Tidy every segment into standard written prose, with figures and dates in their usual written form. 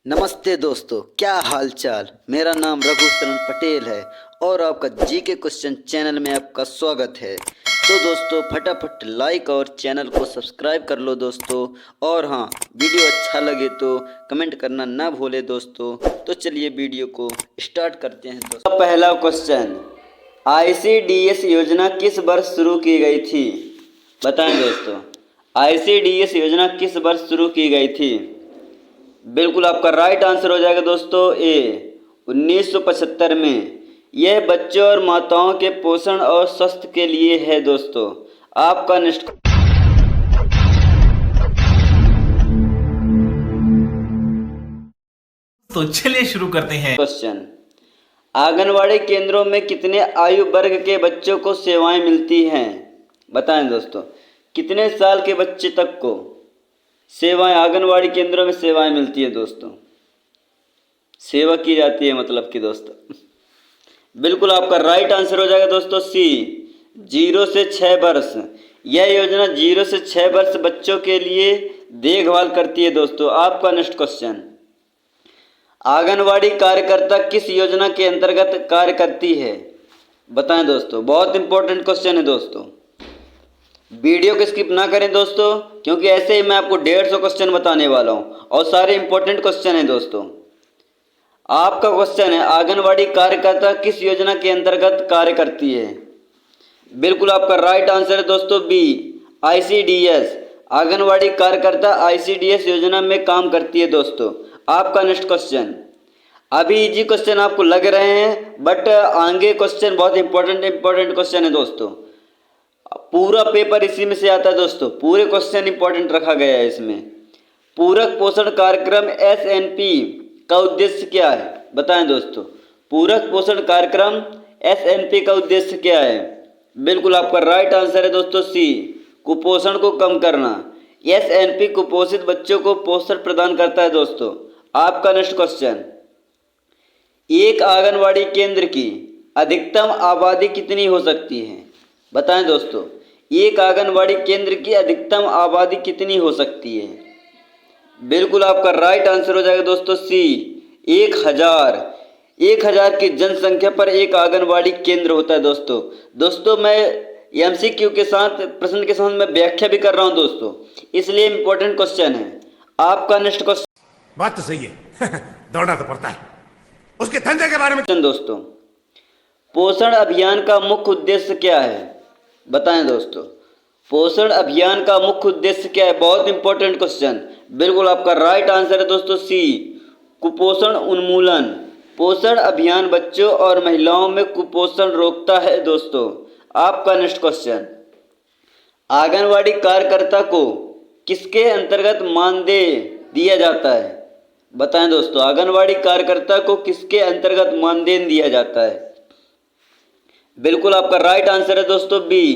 नमस्ते दोस्तों, क्या हाल चाल। मेरा नाम रघु शरण पटेल है और आपका जीके क्वेश्चन चैनल में आपका स्वागत है। तो दोस्तों फटाफट लाइक और चैनल को सब्सक्राइब कर लो दोस्तों। और हाँ, वीडियो अच्छा लगे तो कमेंट करना ना भूले दोस्तों। तो चलिए वीडियो को स्टार्ट करते हैं दोस्तों। पहला क्वेश्चन, ICDS योजना किस वर्ष शुरू की गई थी? बताएं दोस्तों, ICDS योजना किस वर्ष शुरू की गई थी? बिल्कुल आपका राइट आंसर हो जाएगा दोस्तों ए 1975 में। यह बच्चों और माताओं के पोषण और स्वास्थ्य के लिए है दोस्तों। आपका नेक्स्ट तो चलिए शुरू करते हैं क्वेश्चन, आंगनवाड़ी केंद्रों में कितने आयु वर्ग के बच्चों को सेवाएं मिलती हैं? बताएं दोस्तों, कितने साल के बच्चे तक को सेवाएं आंगनवाड़ी केंद्रों में सेवाएं मिलती है दोस्तों? सेवा की जाती है मतलब कि दोस्तों। बिल्कुल आपका राइट आंसर हो जाएगा दोस्तों सी 0 से 6 वर्ष। यह योजना 0 से 6 वर्ष बच्चों के लिए देखभाल करती है दोस्तों। आपका नेक्स्ट क्वेश्चन, आंगनवाड़ी कार्यकर्ता किस योजना के अंतर्गत कार्य करती है? बताएं दोस्तों, बहुत इंपॉर्टेंट क्वेश्चन है दोस्तों। वीडियो को स्किप ना करें दोस्तों, क्योंकि ऐसे ही मैं आपको 150 क्वेश्चन बताने वाला हूं और सारे इंपॉर्टेंट क्वेश्चन हैं दोस्तों। आपका क्वेश्चन है, आंगनवाड़ी कार्यकर्ता किस योजना के अंतर्गत कार्य करती है? बिल्कुल आपका राइट आंसर है दोस्तों बी ICDS। आंगनवाड़ी कार्यकर्ता ICDS योजना में काम करती है दोस्तों। आपका नेक्स्ट क्वेश्चन, अभी इजी क्वेश्चन आपको लग रहे हैं बट आगे क्वेश्चन बहुत इंपॉर्टेंट क्वेश्चन है दोस्तों। पूरा पेपर इसी में से आता है दोस्तों। पूरे क्वेश्चन इंपॉर्टेंट रखा गया है इसमें। पूरक पोषण कार्यक्रम SNP का उद्देश्य क्या है? बताएं दोस्तों, पूरक पोषण कार्यक्रम SNP का उद्देश्य क्या है? बिल्कुल आपका राइट आंसर है दोस्तों सी कुपोषण को कम करना। SNP कुपोषित बच्चों को पोषण प्रदान करता है दोस्तों। आपका नेक्स्ट क्वेश्चन, एक आंगनवाड़ी केंद्र की अधिकतम आबादी कितनी हो सकती है? बताएं दोस्तों, एक आंगनवाड़ी केंद्र की अधिकतम आबादी कितनी हो सकती है? बिल्कुल आपका राइट आंसर हो जाएगा दोस्तों सी 1000 की जनसंख्या पर एक आंगनवाड़ी केंद्र होता है दोस्तों। मैं MCQ के साथ प्रश्न के साथ मैं व्याख्या भी कर रहा हूं दोस्तों, इसलिए इंपॉर्टेंट क्वेश्चन है। आपका नेक्स्ट क्वेश्चन, बात तो सही है दौड़ना तो पड़ता है, उसके धंधे के बारे में दोस्तों, पोषण अभियान का मुख्य उद्देश्य क्या है? बताएं दोस्तों, पोषण अभियान का मुख्य उद्देश्य क्या है? बहुत इंपॉर्टेंट क्वेश्चन। बिल्कुल आपका राइट आंसर है दोस्तों सी कुपोषण उन्मूलन। पोषण अभियान बच्चों और महिलाओं में कुपोषण रोकता है दोस्तों। आपका नेक्स्ट क्वेश्चन, आंगनवाड़ी कार्यकर्ता को किसके अंतर्गत मानदेय दिया जाता है? बताएं दोस्तों, आंगनवाड़ी कार्यकर्ता को किसके अंतर्गत मानदेय दिया जाता है? बिल्कुल आपका राइट आंसर है दोस्तों बी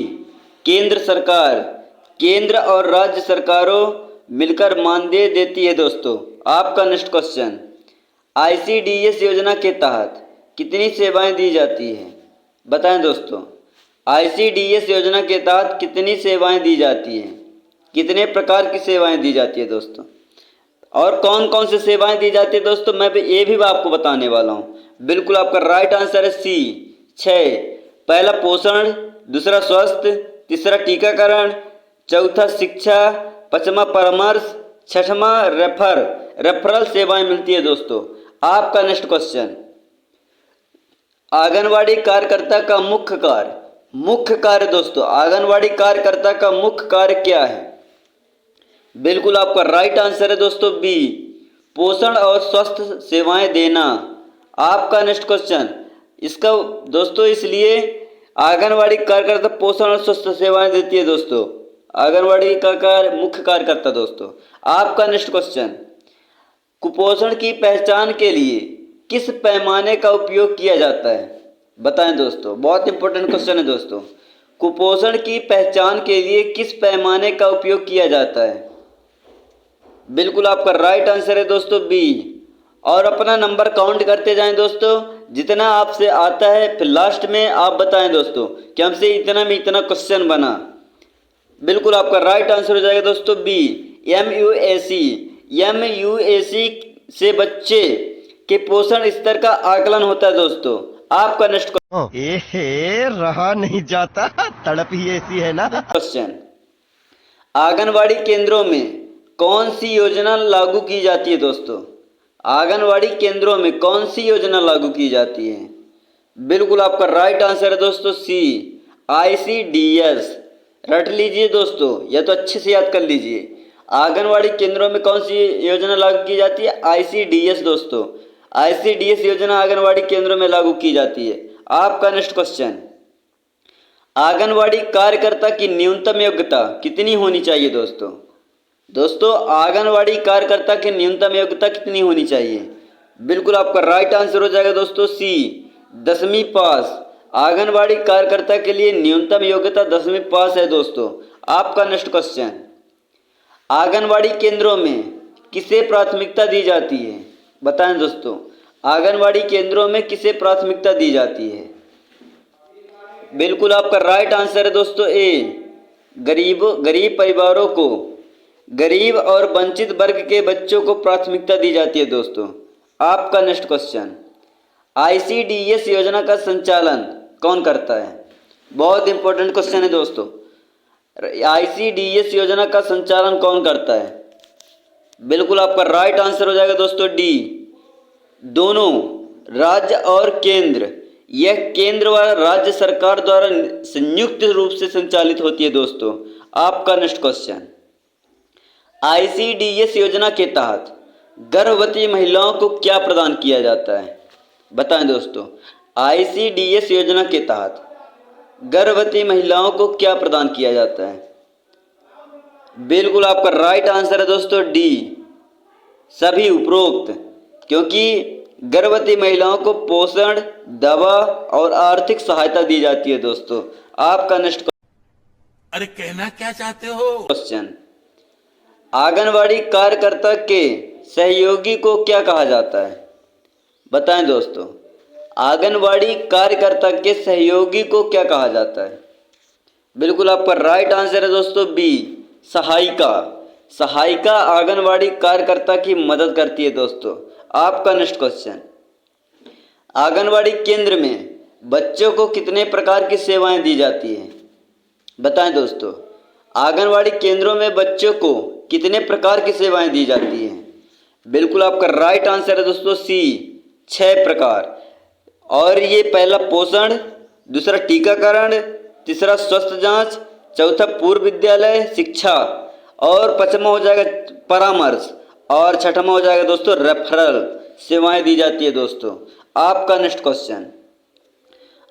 केंद्र सरकार। केंद्र और राज्य सरकारों मिलकर मानदेय देती है दोस्तों। आपका नेक्स्ट क्वेश्चन, ICDS योजना के तहत कितनी सेवाएं दी जाती है? बताएं दोस्तों, ICDS योजना के तहत कितनी सेवाएं दी जाती हैं? कितने प्रकार की सेवाएं दी जाती है दोस्तों? और कौन कौन सी सेवाएं दी जाती है दोस्तों, मैं भी ये भी आपको बताने वाला हूं। बिल्कुल आपका राइट आंसर है सी 6। पहला पोषण, दूसरा स्वास्थ्य, तीसरा टीकाकरण, चौथा शिक्षा, पांचवा परामर्श, छठवां रेफरल सेवाएं मिलती है दोस्तों। आपका नेक्स्ट क्वेश्चन, आंगनवाड़ी कार्यकर्ता का मुख्य कार्य दोस्तों, आंगनवाड़ी कार्यकर्ता का मुख्य कार्य क्या है? बिल्कुल आपका राइट आंसर है दोस्तों बी पोषण और स्वास्थ्य सेवाएं देना। आपका नेक्स्ट क्वेश्चन, इसका दोस्तों इसलिए आंगनवाड़ी कार्यकर्ता पोषण और स्वास्थ्य सेवाएं देती है दोस्तों। आंगनवाड़ी का मुख्य कार्यकर्ता दोस्तों। आपका नेक्स्ट क्वेश्चन, कुपोषण की पहचान के लिए किस पैमाने का उपयोग किया जाता है? बताएं दोस्तों, बहुत इंपॉर्टेंट क्वेश्चन है दोस्तों। कुपोषण की पहचान के लिए किस पैमाने का उपयोग किया जाता है? बिल्कुल आपका राइट आंसर है दोस्तों बी। और अपना नंबर काउंट करते जाएं दोस्तों, जितना आपसे आता है फिर लास्ट में आप बताएं दोस्तों कि हमसे इतना में इतना क्वेश्चन बना। बिल्कुल आपका राइट आंसर हो जाएगा दोस्तों बी MUAC से बच्चे के पोषण स्तर का आकलन होता है दोस्तों। आपका नेक्स्ट रहा नहीं जाता, तड़प ही ऐसी है ना। क्वेश्चन, आंगनवाड़ी केंद्रों में कौन सी योजना लागू की जाती है दोस्तों? आंगनवाड़ी केंद्रों में कौन सी योजना लागू की जाती है? बिल्कुल आपका राइट आंसर है दोस्तों सी, ICDS। रट लीजिए दोस्तों, या तो अच्छे से याद कर लीजिए। आंगनवाड़ी केंद्रों में कौन सी योजना लागू की जाती है? ICDS दोस्तों। ICDS योजना आंगनवाड़ी केंद्रों में लागू की जाती है। आपका नेक्स्ट क्वेश्चन, आंगनवाड़ी कार्यकर्ता की न्यूनतम योग्यता कितनी होनी चाहिए दोस्तों? दोस्तों आंगनवाड़ी कार्यकर्ता की न्यूनतम योग्यता कितनी होनी चाहिए? बिल्कुल आपका राइट आंसर हो जाएगा दोस्तों सी, 10वीं पास। आंगनवाड़ी कार्यकर्ता के लिए न्यूनतम योग्यता 10वीं पास है दोस्तों। आपका नेक्स्ट क्वेश्चन, आंगनवाड़ी केंद्रों में किसे प्राथमिकता दी जाती है? बताएं दोस्तों, आंगनवाड़ी केंद्रों में किसे प्राथमिकता दी जाती है? बिल्कुल आपका राइट आंसर है दोस्तों ए, गरीब परिवारों को, गरीब और वंचित वर्ग के बच्चों को प्राथमिकता दी जाती है दोस्तों। आपका नेक्स्ट क्वेश्चन, ICDS योजना का संचालन कौन करता है? बहुत इंपॉर्टेंट क्वेश्चन है दोस्तों। ICDS योजना का संचालन कौन करता है? बिल्कुल आपका राइट आंसर हो जाएगा दोस्तों डी, दोनों राज्य और केंद्र। यह केंद्र व राज्य सरकार द्वारा संयुक्त रूप से संचालित होती है दोस्तों। आपका नेक्स्ट क्वेश्चन, ICDS योजना के तहत गर्भवती महिलाओं को क्या प्रदान किया जाता है? बताएं दोस्तों, ICDS योजना के तहत गर्भवती महिलाओं को क्या प्रदान किया जाता है? बिल्कुल आपका राइट आंसर है दोस्तों डी, सभी उपरोक्त। क्योंकि गर्भवती महिलाओं को पोषण, दवा और आर्थिक सहायता दी जाती है दोस्तों। आपका नेक्स्ट अरे कहना क्या चाहते हो? क्वेश्चन, आंगनवाड़ी कार्यकर्ता के सहयोगी को क्या कहा जाता है? बताएं दोस्तों, आंगनवाड़ी कार्यकर्ता के सहयोगी को क्या कहा जाता है? बिल्कुल आपका राइट आंसर है दोस्तों बी, सहायिका। सहायिका आंगनवाड़ी कार्यकर्ता की मदद करती है दोस्तों। आपका नेक्स्ट क्वेश्चन, आंगनवाड़ी केंद्र में बच्चों को कितने प्रकार की सेवाएं दी जाती हैं? बताएं दोस्तों, आंगनवाड़ी केंद्रों में बच्चों को कितने प्रकार की सेवाएं दी जाती हैं? बिल्कुल आपका राइट आंसर है दोस्तों सी, 6 प्रकार। और ये पहला पोषण, दूसरा टीकाकरण, तीसरा स्वास्थ्य जांच, चौथा पूर्व विद्यालय शिक्षा, और पांचवा हो जाएगा परामर्श, और छठवां हो जाएगा दोस्तों रेफरल सेवाएं दी जाती है दोस्तों। आपका नेक्स्ट क्वेश्चन,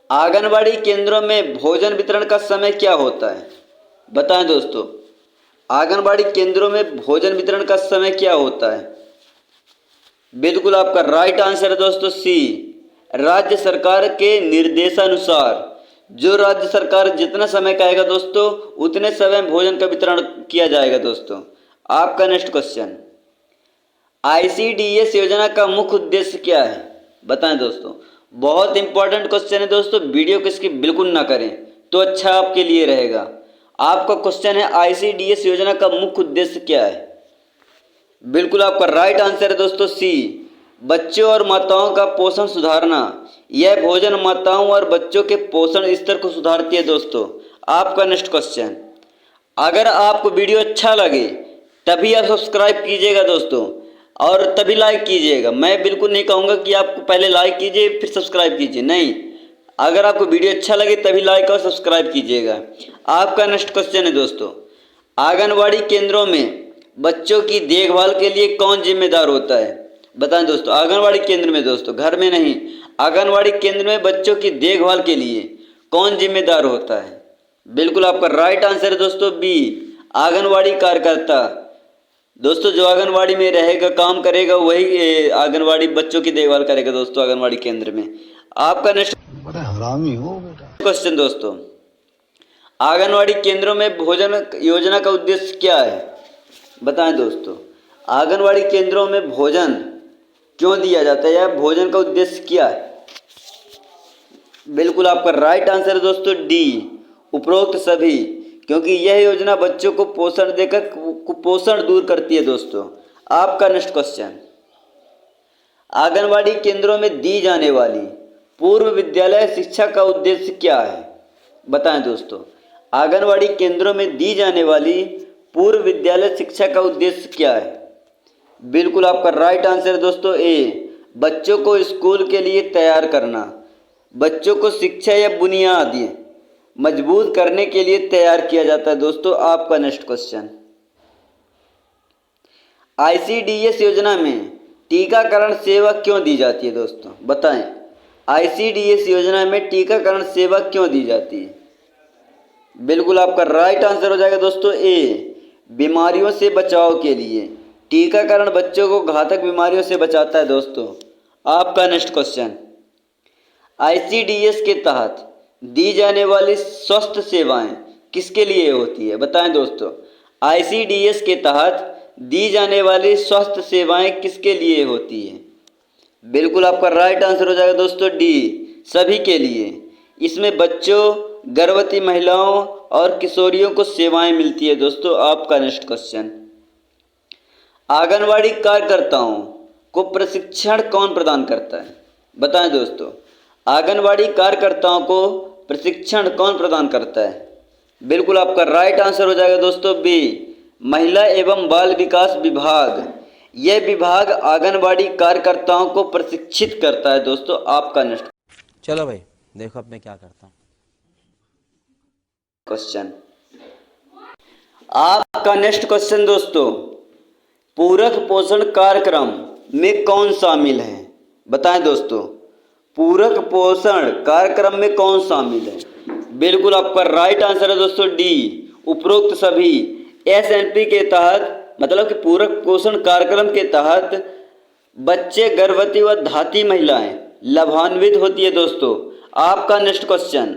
आंगनवाड़ी केंद्रों में भोजन वितरण का समय क्या होता है? बताएं दोस्तों, आंगनवाड़ी केंद्रों में भोजन वितरण का समय क्या होता है? बिल्कुल आपका राइट आंसर है दोस्तों सी, राज्य सरकार के निर्देशानुसार। जो राज्य सरकार जितना समय कहेगा दोस्तों, उतने समय भोजन का वितरण किया जाएगा दोस्तों। आपका नेक्स्ट क्वेश्चन, ICDS योजना का मुख्य उद्देश्य क्या है? बताएं दोस्तों, बहुत इंपॉर्टेंट क्वेश्चन है दोस्तों, वीडियो को स्किप बिल्कुल ना करें तो अच्छा आपके लिए रहेगा। आपका क्वेश्चन है ICDS योजना का मुख्य उद्देश्य क्या है? बिल्कुल आपका राइट आंसर है दोस्तों सी, बच्चों और माताओं का पोषण सुधारना। यह भोजन माताओं और बच्चों के पोषण स्तर को सुधारती है दोस्तों। आपका नेक्स्ट क्वेश्चन, अगर आपको वीडियो अच्छा लगे तभी आप सब्सक्राइब कीजिएगा दोस्तों, और तभी लाइक कीजिएगा। मैं बिल्कुल नहीं कहूँगा कि आपको पहले लाइक कीजिए फिर सब्सक्राइब कीजिए, नहीं, अगर आपको वीडियो अच्छा लगे तभी लाइक और सब्सक्राइब कीजिएगा। आपका नेक्स्ट क्वेश्चन है दोस्तों, आंगनवाड़ी केंद्रों में बच्चों की देखभाल के लिए कौन जिम्मेदार होता है? बताएं दोस्तों, आंगनवाड़ी केंद्र में दोस्तों, घर में नहीं, आंगनवाड़ी केंद्र में बच्चों की देखभाल के लिए कौन जिम्मेदार होता है? बिल्कुल आपका राइट आंसर है दोस्तों बी, आंगनवाड़ी कार्यकर्ता। दोस्तों जो आंगनवाड़ी में रहेगा, काम करेगा, वही आंगनवाड़ी बच्चों की देखभाल करेगा दोस्तों आंगनवाड़ी केंद्र में। आपका नेक्स्ट बड़ा हरामी हो बेटा। क्वेश्चन दोस्तों, आंगनवाड़ी केंद्रों में भोजन योजना का उद्देश्य क्या है? बताएं दोस्तों, आंगनवाड़ी केंद्रों में भोजन क्यों दिया जाता है या भोजन का उद्देश्य क्या है? बिल्कुल आपका राइट आंसर है दोस्तों डी, उपरोक्त सभी, क्योंकि यह योजना बच्चों को पोषण देकर कुपोषण दूर करती है दोस्तों। आपका नेक्स्ट क्वेश्चन, आंगनवाड़ी केंद्रों में दी जाने वाली पूर्व विद्यालय शिक्षा का उद्देश्य क्या है? बताएं दोस्तों। आंगनवाड़ी केंद्रों में दी जाने वाली पूर्व विद्यालय शिक्षा का उद्देश्य क्या है? बिल्कुल आपका राइट आंसर है दोस्तों ए, बच्चों को स्कूल के लिए तैयार करना। बच्चों को शिक्षा या बुनियादी मजबूत करने के लिए तैयार किया जाता है दोस्तों। आपका नेक्स्ट क्वेश्चन, ICDS योजना में टीकाकरण सेवा क्यों दी जाती है दोस्तों? बताएं, ICDS योजना में टीकाकरण सेवा क्यों दी जाती है? बिल्कुल आपका राइट आंसर हो जाएगा दोस्तों ए, बीमारियों से बचाव के लिए। टीकाकरण बच्चों को घातक बीमारियों से बचाता है दोस्तों। आपका नेक्स्ट क्वेश्चन, ICDS के तहत दी जाने वाली स्वास्थ्य सेवाएं किसके लिए होती है? बताएं दोस्तों, ICDS के तहत दी जाने वाली स्वास्थ्य सेवाएं किसके लिए होती है? बिल्कुल आपका राइट आंसर हो जाएगा दोस्तों डी, सभी के लिए। इसमें बच्चों, गर्भवती महिलाओं और किशोरियों को सेवाएं मिलती है दोस्तों। आपका नेक्स्ट क्वेश्चन, आंगनवाड़ी कार्यकर्ताओं को प्रशिक्षण कौन प्रदान करता है? बताएं दोस्तों, आंगनवाड़ी कार्यकर्ताओं को प्रशिक्षण कौन प्रदान करता है? बिल्कुल आपका राइट आंसर हो जाएगा दोस्तों बी, महिला एवं बाल विकास विभाग। यह विभाग आंगनवाड़ी कार्यकर्ताओं को प्रशिक्षित करता है दोस्तों। आपका नेक्स्ट चलो भाई देखो अब मैं क्या करता हूँ। क्वेश्चन, आपका नेक्स्ट क्वेश्चन दोस्तों, पूरक पोषण कार्यक्रम में कौन शामिल है? बताएं दोस्तों, पूरक पोषण कार्यक्रम में कौन शामिल है? बिल्कुल आपका राइट आंसर है दोस्तों डी, उपरोक्त सभी। SNP के तहत मतलब कि पूरक पोषण कार्यक्रम के तहत बच्चे, गर्भवती व धात्री महिलाएं लाभान्वित होती है दोस्तों। आपका नेक्स्ट क्वेश्चन,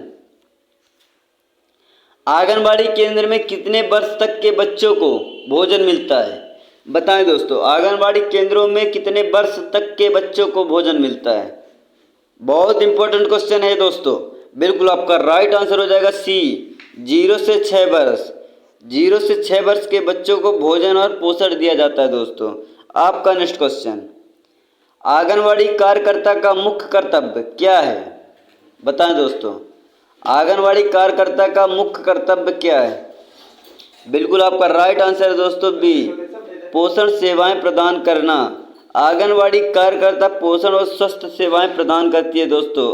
आंगनबाड़ी केंद्र में कितने वर्ष तक के बच्चों को भोजन मिलता है? बताएं दोस्तों, आंगनबाड़ी केंद्रों में कितने वर्ष तक के बच्चों को भोजन मिलता है? बहुत इंपॉर्टेंट क्वेश्चन है दोस्तों। बिल्कुल आपका राइट आंसर हो जाएगा सी, 0 से 6 वर्ष। 0 से 6 वर्ष के बच्चों को भोजन और पोषण दिया जाता है दोस्तों। आपका नेक्स्ट क्वेश्चन, आंगनवाड़ी कार्यकर्ता का मुख्य कर्तव्य क्या है? बताएं दोस्तों, आंगनवाड़ी कार्यकर्ता का मुख्य कर्तव्य क्या है? बिल्कुल आपका राइट आंसर है दोस्तों बी, पोषण सेवाएं प्रदान करना। आंगनवाड़ी कार्यकर्ता पोषण और स्वास्थ्य सेवाएं प्रदान करती है दोस्तों।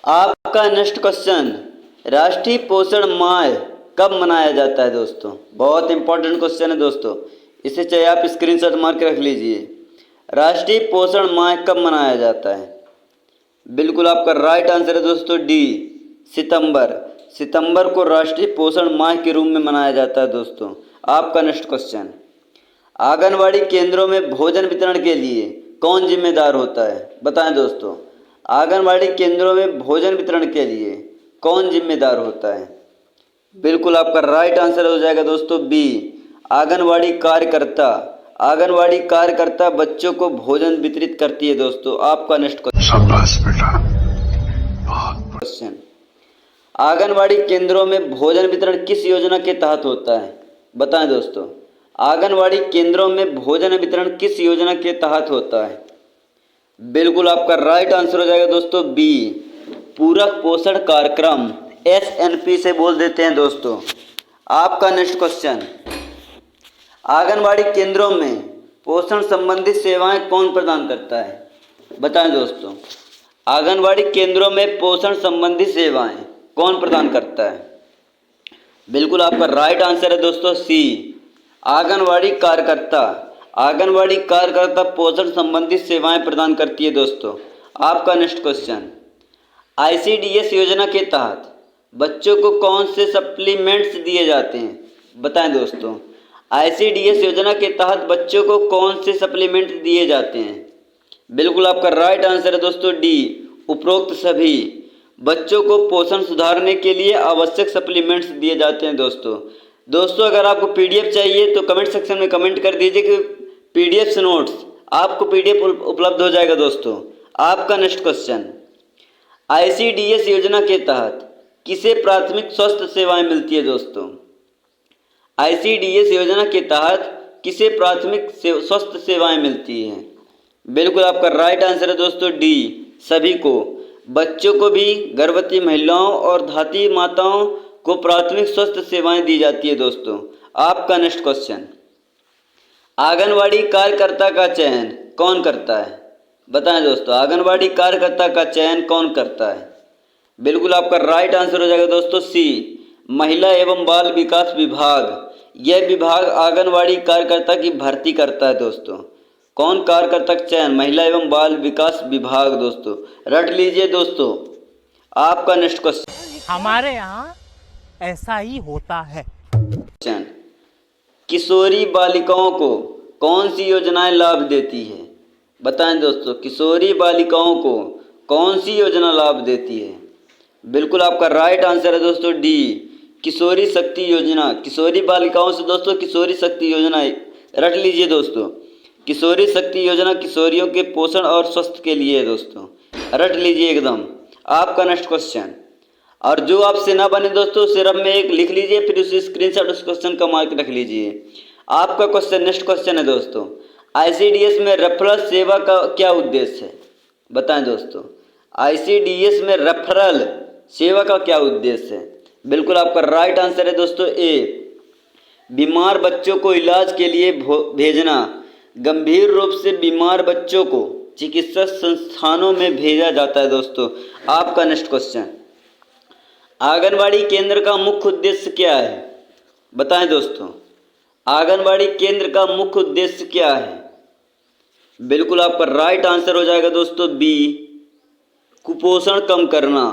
आपका नेक्स्ट क्वेश्चन, राष्ट्रीय पोषण माह कब मनाया जाता है दोस्तों? बहुत इंपॉर्टेंट क्वेश्चन है दोस्तों, इसे चाहे आप स्क्रीनशॉट मार के रख लीजिए। राष्ट्रीय पोषण माह कब मनाया जाता है? बिल्कुल आपका राइट आंसर है दोस्तों डी, सितंबर को राष्ट्रीय पोषण माह के रूप में मनाया जाता है दोस्तों। आपका नेक्स्ट क्वेश्चन, आंगनवाड़ी केंद्रों में भोजन वितरण के लिए कौन जिम्मेदार होता है? बताएं दोस्तों, आंगनवाड़ी केंद्रों में भोजन वितरण के लिए कौन जिम्मेदार होता है? बिल्कुल आपका राइट आंसर हो जाएगा दोस्तों बी, आंगनवाड़ी कार्यकर्ता। आंगनवाड़ी कार्यकर्ता बच्चों को भोजन वितरित करती है दोस्तों। आपका नेक्स्ट क्वेश्चन, आंगनवाड़ी केंद्रों में भोजन वितरण किस योजना के तहत होता है? बताएं दोस्तों, आंगनवाड़ी केंद्रों में भोजन वितरण किस योजना के तहत होता है? बिल्कुल आपका राइट आंसर हो जाएगा दोस्तों बी, पूरक पोषण कार्यक्रम, SNP से बोल देते हैं दोस्तों। आपका नेक्स्ट क्वेश्चन, आंगनवाड़ी केंद्रों में पोषण संबंधी सेवाएं कौन प्रदान करता है? बताएं दोस्तों, आंगनवाड़ी केंद्रों में पोषण संबंधी सेवाएं कौन प्रदान करता है? बिल्कुल आपका राइट आंसर है दोस्तों सी, आंगनवाड़ी कार्यकर्ता। आंगनवाड़ी कार्यकर्ता पोषण संबंधी सेवाएं प्रदान करती है दोस्तों। आपका नेक्स्ट क्वेश्चन, ICDS योजना के तहत बच्चों को कौन से सप्लीमेंट्स दिए जाते हैं? बताएं दोस्तों, ICDS योजना के तहत बच्चों को कौन से सप्लीमेंट दिए जाते हैं? बिल्कुल आपका राइट आंसर है दोस्तों डी, उपरोक्त सभी। बच्चों को पोषण सुधारने के लिए आवश्यक सप्लीमेंट्स दिए जाते हैं दोस्तों अगर आपको PDF चाहिए तो कमेंट सेक्शन में कमेंट कर दीजिए कि PDF नोट्स आपको PDF उपलब्ध हो जाएगा दोस्तों। आपका नेक्स्ट क्वेश्चन, ICDS योजना के तहत किसे प्राथमिक स्वास्थ्य सेवाएं मिलती है दोस्तों? ICDS योजना के तहत किसे प्राथमिक स्वास्थ्य सेवाएं मिलती हैं? बिल्कुल आपका राइट आंसर है दोस्तों डी, सभी को। बच्चों को भी, गर्भवती महिलाओं और धात्री माताओं को प्राथमिक स्वास्थ्य सेवाएं दी जाती है दोस्तों। आपका नेक्स्ट क्वेश्चन, आंगनवाड़ी कार्यकर्ता का चयन कौन करता है? बताएं दोस्तों, आंगनवाड़ी कार्यकर्ता का चयन कौन करता है? बिल्कुल आपका राइट आंसर हो जाएगा दोस्तों सी, महिला एवं बाल विकास विभाग। यह विभाग आंगनवाड़ी कार्यकर्ता की भर्ती करता है दोस्तों। कौन कार्यकर्ता का चयन? महिला एवं बाल विकास विभाग दोस्तों। रट लीजिए दोस्तों। आपका नेक्स्ट क्वेश्चन, हमारे यहाँ ऐसा ही होता है। किशोरी बालिकाओं को कौन सी योजनाएं लाभ देती है? बताएं दोस्तों, किशोरी बालिकाओं को कौन सी योजना लाभ देती है? बिल्कुल आपका राइट आंसर है दोस्तों डी, किशोरी शक्ति योजना। किशोरी बालिकाओं से दोस्तों किशोरी शक्ति योजना, रट लीजिए दोस्तों। किशोरी शक्ति योजना किशोरियों के पोषण और स्वास्थ्य के लिए है दोस्तों। रट लीजिए एकदम। आपका नेक्स्ट क्वेश्चन, और जो आपसे ना बने दोस्तों सिर्फ में एक लिख लीजिए, फिर उसी स्क्रीनशॉट उस क्वेश्चन का मार्क रख लीजिए। आपका क्वेश्चन, नेक्स्ट क्वेश्चन है दोस्तों, आईसीडीएस में रेफरल सेवा का क्या उद्देश्य है? बताएं दोस्तों, आईसीडीएस में रेफरल सेवा का क्या उद्देश्य है? बिल्कुल आपका राइट आंसर है दोस्तों ए, बीमार बच्चों को इलाज के लिए भेजना। गंभीर रूप से बीमार बच्चों को चिकित्सा संस्थानों में भेजा जाता है दोस्तों। आपका नेक्स्ट क्वेश्चन, आंगनवाड़ी केंद्र का मुख्य उद्देश्य क्या है? बताएं दोस्तों, आंगनवाड़ी केंद्र का मुख्य उद्देश्य क्या है? बिल्कुल आपका राइट आंसर हो जाएगा दोस्तों बी, कुपोषण कम करना।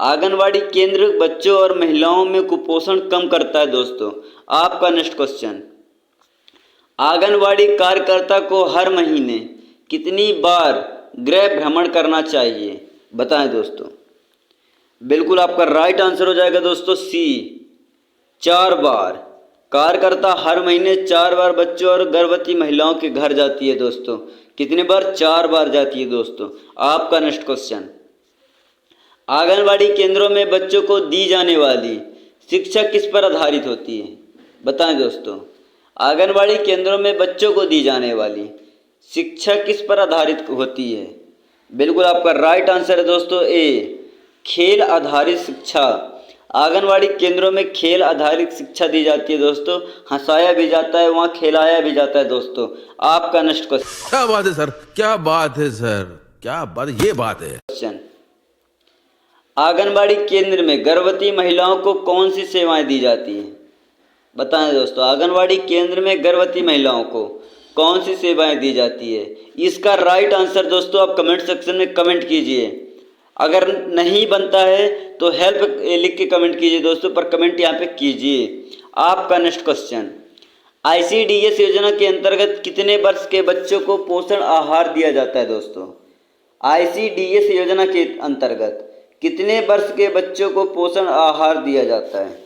आंगनवाड़ी केंद्र बच्चों और महिलाओं में कुपोषण कम करता है दोस्तों। आपका नेक्स्ट क्वेश्चन, आंगनवाड़ी कार्यकर्ता को हर महीने कितनी बार गृह भ्रमण करना चाहिए? बताएं दोस्तों। बिल्कुल आपका राइट आंसर हो जाएगा दोस्तों सी, 4 बार। कार्यकर्ता हर महीने 4 बार बच्चों और गर्भवती महिलाओं के घर जाती है दोस्तों। कितने बार? 4 बार जाती है दोस्तों। आपका नेक्स्ट क्वेश्चन, आंगनवाड़ी केंद्रों में बच्चों को दी जाने वाली शिक्षा किस पर आधारित होती है? बताएं दोस्तों, आंगनवाड़ी केंद्रों में बच्चों को दी जाने वाली शिक्षा किस पर आधारित होती है? बिल्कुल आपका राइट आंसर है दोस्तों ए, खेल आधारित शिक्षा। आंगनवाड़ी केंद्रों में खेल आधारित शिक्षा दी जाती है दोस्तों। हंसाया भी जाता है, वहाँ खिलाया भी जाता है दोस्तों। आपका नेक्स्ट क्वेश्चन, क्या बात है सर, क्या बात है सर, क्या बात, ये बात है। आंगनवाड़ी केंद्र में गर्भवती महिलाओं को कौन सी सेवाएं दी जाती हैं? बताएं दोस्तों, आंगनवाड़ी केंद्र में गर्भवती महिलाओं को कौन सी सेवाएं दी जाती है? इसका राइट आंसर दोस्तों आप कमेंट सेक्शन में कमेंट कीजिए। अगर नहीं बनता है तो हेल्प लिख के कमेंट कीजिए दोस्तों, पर कमेंट यहाँ पे कीजिए। आपका नेक्स्ट क्वेश्चन, आईसीडीएस योजना के अंतर्गत कितने वर्ष के बच्चों को पोषण आहार दिया जाता है दोस्तों? आईसीडीएस योजना के अंतर्गत कितने वर्ष के बच्चों को पोषण आहार दिया जाता है?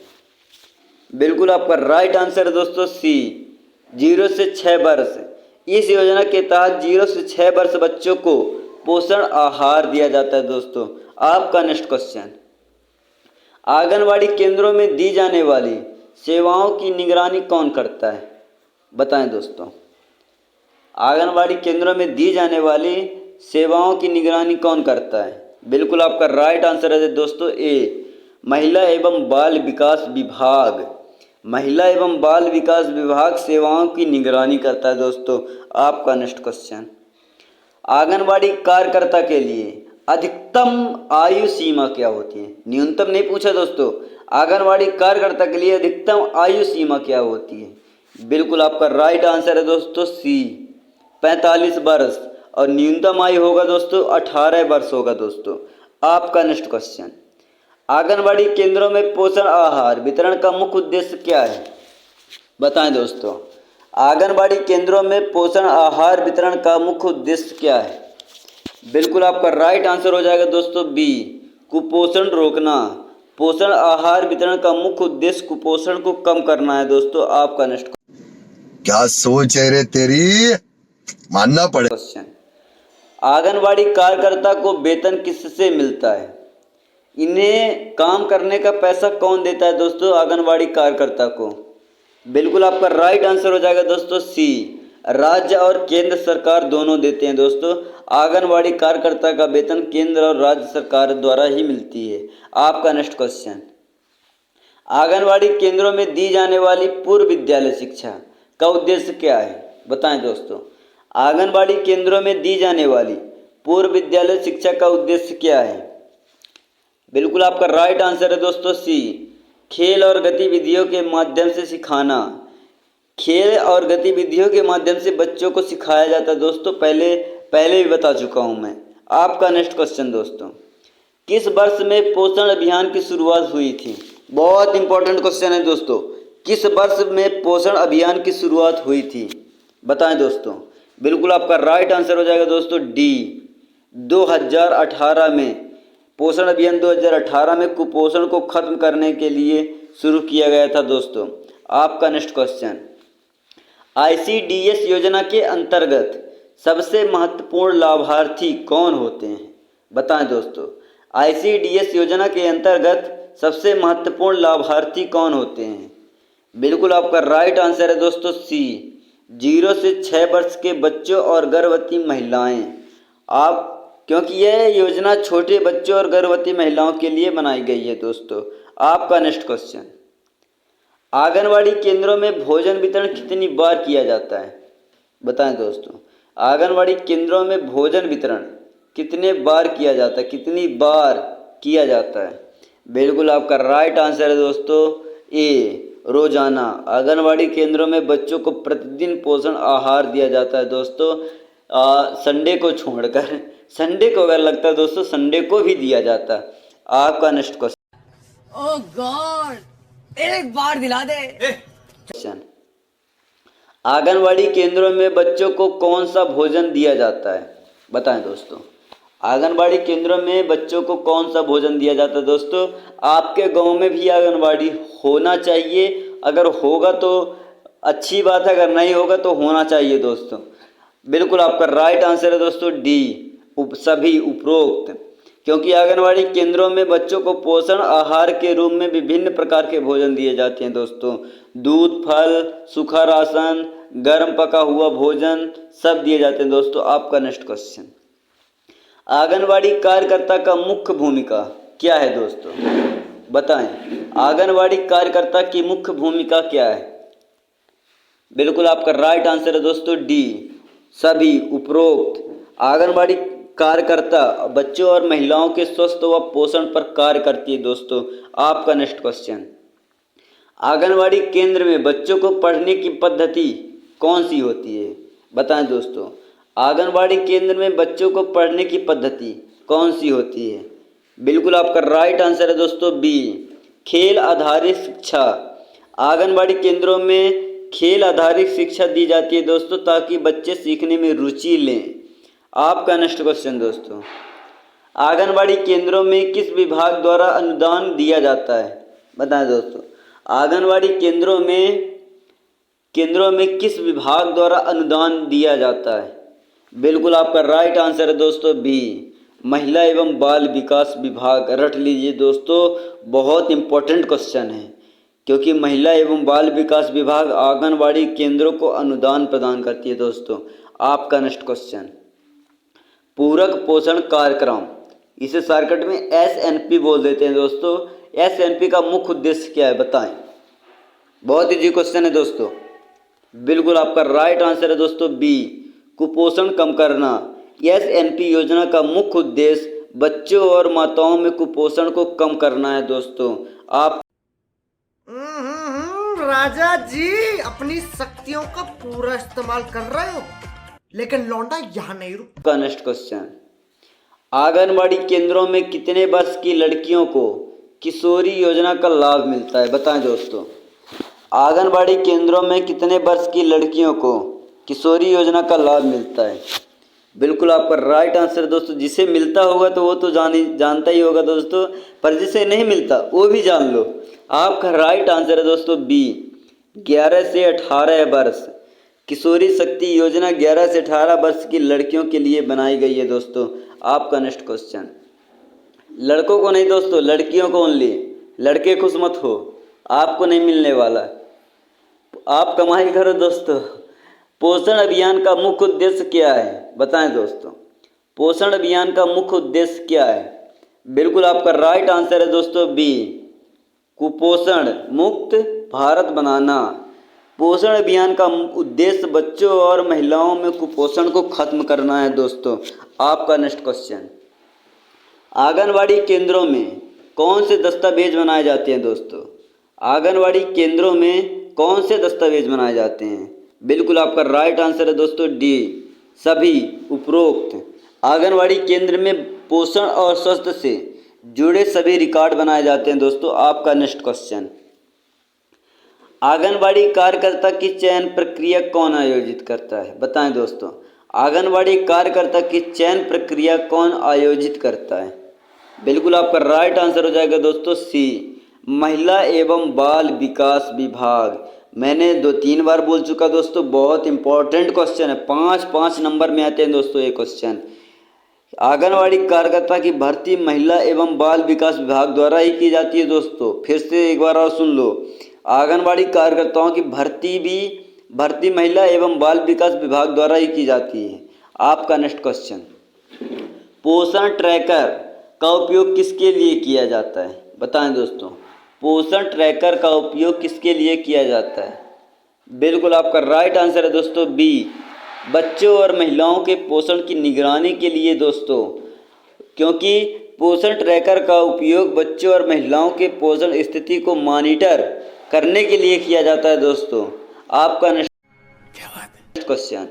बिल्कुल आपका राइट आंसर है दोस्तों सी, 0 से 6 वर्ष। इस योजना के तहत 0 से 6 वर्ष बच्चों को पोषण आहार दिया जाता है दोस्तों। आपका नेक्स्ट क्वेश्चन, आंगनवाड़ी केंद्रों में दी जाने वाली सेवाओं की निगरानी कौन करता है? बताएं दोस्तों, आंगनवाड़ी केंद्रों में दी जाने वाली सेवाओं की निगरानी कौन करता है? बिल्कुल आपका राइट आंसर है दोस्तों ए, महिला एवं बाल विकास विभाग। महिला एवं बाल विकास विभाग सेवाओं की निगरानी करता है दोस्तों। आपका नेक्स्ट क्वेश्चन, आंगनवाड़ी कार्यकर्ता के लिए अधिकतम आयु सीमा क्या होती है? न्यूनतम नहीं पूछा दोस्तों, आंगनवाड़ी कार्यकर्ता के लिए अधिकतम आयु सीमा क्या होती है? बिल्कुल आपका राइट आंसर है दोस्तों सी, 45 वर्ष। और न्यूनतम आयु होगा दोस्तों 18 वर्ष होगा दोस्तों। आपका नेक्स्ट क्वेश्चन, आंगनवाड़ी केंद्रों में पोषण आहार वितरण का मुख्य उद्देश्य क्या है? बताएं दोस्तों, आंगनवाड़ी केंद्रों में पोषण आहार वितरण का मुख्य उद्देश्य क्या है? बिल्कुल आपका राइट आंसर हो जाएगा दोस्तों बी, कुपोषण रोकना। पोषण आहार वितरण का मुख्य उद्देश्य कुपोषण को कम करना है दोस्तों। आपका नेक्स्ट क्या सोच है रे तेरी, मानना पड़े। क्वेश्चन, आंगनवाड़ी कार्यकर्ता को वेतन किससे मिलता है? इन्हें काम करने का पैसा कौन देता है दोस्तों आंगनवाड़ी कार्यकर्ता को? बिल्कुल आपका राइट आंसर हो जाएगा दोस्तों सी, राज्य और केंद्र सरकार दोनों देते हैं दोस्तों। आंगनवाड़ी कार्यकर्ता का वेतन केंद्र और राज्य सरकार द्वारा ही मिलती है। आपका नेक्स्ट क्वेश्चन, आंगनवाड़ी केंद्रों में दी जाने वाली पूर्व विद्यालय शिक्षा का उद्देश्य क्या है? बताएं दोस्तों। आंगनवाड़ी केंद्रों में दी जाने वाली पूर्व विद्यालय शिक्षा का उद्देश्य क्या है? बिल्कुल आपका राइट आंसर है दोस्तों सी, खेल और गतिविधियों के माध्यम से सिखाना। खेल और गतिविधियों के माध्यम से बच्चों को सिखाया जाता है दोस्तों, पहले भी बता चुका हूं मैं। आपका नेक्स्ट क्वेश्चन दोस्तों, किस वर्ष में पोषण अभियान की शुरुआत हुई थी? बहुत इंपॉर्टेंट क्वेश्चन है दोस्तों, किस वर्ष में पोषण अभियान की शुरुआत हुई थी? बताएं दोस्तों। बिल्कुल आपका राइट आंसर हो जाएगा दोस्तों डी, 2018 में। पोषण अभियान 2018 में कुपोषण को खत्म करने के लिए शुरू किया गया था दोस्तों। आपका नेक्स्ट क्वेश्चन, ICDS योजना के अंतर्गत सबसे महत्वपूर्ण लाभार्थी कौन होते हैं? बताएं दोस्तों। ICDS योजना के अंतर्गत सबसे महत्वपूर्ण लाभार्थी कौन होते हैं? बिल्कुल आपका राइट आंसर है दोस्तों सी, 0 से 6 वर्ष के बच्चों और गर्भवती महिलाएं। क्योंकि यह योजना छोटे बच्चों और गर्भवती महिलाओं के लिए बनाई गई है दोस्तों। आपका नेक्स्ट क्वेश्चन, आंगनवाड़ी केंद्रों में भोजन वितरण कितनी बार किया जाता है? बताएं दोस्तों। आंगनवाड़ी केंद्रों में भोजन वितरण कितने बार किया जाता है? कितनी बार किया जाता है? बिल्कुल आपका राइट आंसर है दोस्तों ए, रोजाना। आंगनवाड़ी केंद्रों में बच्चों को प्रतिदिन पोषण आहार दिया जाता है दोस्तों, संडे को छोड़कर। संडे को अगर लगता है दोस्तों, संडे को भी दिया जाता है। आपका नेक्स्ट क्वेश्चन, ओह गॉड, एक बार दिला दे। क्वेश्चन, आंगनवाड़ी केंद्रों में बच्चों को कौन सा भोजन दिया जाता है? बताएं दोस्तों। आंगनवाड़ी केंद्रों में बच्चों को कौन सा भोजन दिया जाता है दोस्तों? आपके गांव में भी आंगनवाड़ी होना चाहिए, अगर होगा तो अच्छी बात है, अगर नहीं होगा तो होना चाहिए दोस्तों। बिल्कुल आपका राइट आंसर है दोस्तों डी, सभी उपरोक्त। क्योंकि आंगनवाड़ी केंद्रों में बच्चों को पोषण आहार के रूप में विभिन्न प्रकार के भोजन दिए जाते हैं दोस्तों। दूध, फल, सूखा राशन, गर्म पका हुआ भोजन सब दिए जाते हैं दोस्तों। आपका नेक्स्ट क्वेश्चन, आंगनवाड़ी कार्यकर्ता का मुख्य भूमिका क्या है दोस्तों? बताएं। आंगनवाड़ी कार्यकर्ता की मुख्य भूमिका क्या है? बिल्कुल आपका राइट आंसर है दोस्तों डी, सभी उपरोक्त। आंगनवाड़ी कार्यकर्ता बच्चों और महिलाओं के स्वस्थ व पोषण पर कार्य करती है दोस्तों। आपका नेक्स्ट क्वेश्चन, आंगनवाड़ी केंद्र में बच्चों को पढ़ने की पद्धति कौन सी होती है? बताएं दोस्तों। आंगनवाड़ी केंद्र में बच्चों को पढ़ने की पद्धति कौन सी होती है? बिल्कुल आपका राइट आंसर है दोस्तों बी, खेल आधारित शिक्षा। आंगनवाड़ी केंद्रों में खेल आधारित शिक्षा दी जाती है दोस्तों, ताकि बच्चे सीखने में रुचि लें। आपका नेक्स्ट क्वेश्चन दोस्तों, आंगनवाड़ी केंद्रों में किस विभाग द्वारा अनुदान दिया जाता है? बताएं दोस्तों। आंगनवाड़ी केंद्रों में किस विभाग द्वारा अनुदान दिया जाता है? बिल्कुल आपका राइट आंसर है दोस्तों बी, महिला एवं बाल विकास विभाग। रट लीजिए दोस्तों, बहुत इंपॉर्टेंट क्वेश्चन है, क्योंकि महिला एवं बाल विकास विभाग आंगनवाड़ी केंद्रों को अनुदान प्रदान करती है दोस्तों। आपका नेक्स्ट क्वेश्चन, पूरक पोषण कार्यक्रम, इसे शॉर्टकट में SNP बोल देते हैं दोस्तों। SNP का मुख्य उद्देश्य क्या है? बताएं। बहुत इजी क्वेश्चन है दोस्तों। बिल्कुल आपका राइट आंसर है दोस्तों बी, कुपोषण कम करना। SNP योजना का मुख्य उद्देश्य बच्चों और माताओं में कुपोषण को कम करना है दोस्तों। आप राजा जी अपनी शक्तियों का पूरा इस्तेमाल कर रहे हो, लेकिन लौंडा यहाँ नहीं रुक। का नेक्स्ट क्वेश्चन, आंगनवाड़ी केंद्रों में कितने वर्ष की लड़कियों को किशोरी योजना का लाभ मिलता है? बताएं दोस्तों। आंगनवाड़ी केंद्रों में कितने वर्ष की लड़कियों को किशोरी योजना का लाभ मिलता है? बिल्कुल आपका राइट आंसर दोस्तों, जिसे मिलता होगा तो वो तो जानता ही होगा दोस्तों, पर जिसे नहीं मिलता वो भी जान लो। आपका राइट आंसर है दोस्तों बी, 11 से 18 वर्ष। किशोरी शक्ति योजना 11 से 18 वर्ष की लड़कियों के लिए बनाई गई है दोस्तों। आपका नेक्स्ट क्वेश्चन, लड़कों को नहीं दोस्तों, लड़कियों को ओनली। लड़के खुश मत हो, आपको नहीं मिलने वाला। आप कमाई करो दोस्तों। पोषण अभियान का मुख्य उद्देश्य क्या है? बताएं दोस्तों, पोषण अभियान का मुख्य उद्देश्य क्या है? बिल्कुल आपका राइट आंसर है दोस्तों बी, कुपोषण मुक्त भारत बनाना। पोषण अभियान का उद्देश्य बच्चों और महिलाओं में कुपोषण को खत्म करना है दोस्तों। आपका नेक्स्ट क्वेश्चन, आंगनवाड़ी केंद्रों में कौन से दस्तावेज बनाए जाते हैं दोस्तों? आंगनवाड़ी केंद्रों में कौन से दस्तावेज बनाए जाते हैं? बिल्कुल आपका राइट आंसर है दोस्तों डी, सभी उपरोक्त। आंगनवाड़ी केंद्र में पोषण और स्वास्थ्य से जुड़े सभी रिकॉर्ड बनाए जाते हैं दोस्तों। आपका नेक्स्ट क्वेश्चन, आंगनवाड़ी कार्यकर्ता की चयन प्रक्रिया कौन आयोजित करता है? बताएं दोस्तों, आंगनवाड़ी कार्यकर्ता की चयन प्रक्रिया कौन आयोजित करता है? बिल्कुल आपका राइट आंसर हो जाएगा दोस्तों सी, महिला एवं बाल विकास विभाग। मैंने 2-3 बार बोल चुका दोस्तों, बहुत इंपॉर्टेंट क्वेश्चन है, 5-5 नंबर में आते हैं दोस्तों ये क्वेश्चन। आंगनवाड़ी कार्यकर्ता की भर्ती महिला एवं बाल विकास विभाग द्वारा ही की जाती है दोस्तों। फिर से एक बार और सुन लो, आंगनवाड़ी कार्यकर्ताओं की भर्ती महिला एवं बाल विकास विभाग द्वारा ही की जाती है। आपका नेक्स्ट क्वेश्चन, पोषण ट्रैकर का उपयोग किसके लिए किया जाता है? बताएं दोस्तों, पोषण ट्रैकर का उपयोग किसके लिए किया जाता है? बिल्कुल आपका राइट आंसर है दोस्तों बी, बच्चों और महिलाओं के पोषण की निगरानी के लिए दोस्तों, क्योंकि पोषण ट्रैकर का उपयोग बच्चों और महिलाओं के पोषण स्थिति को मॉनिटर करने के लिए किया जाता है दोस्तों। आपका नेक्स्ट क्वेश्चन,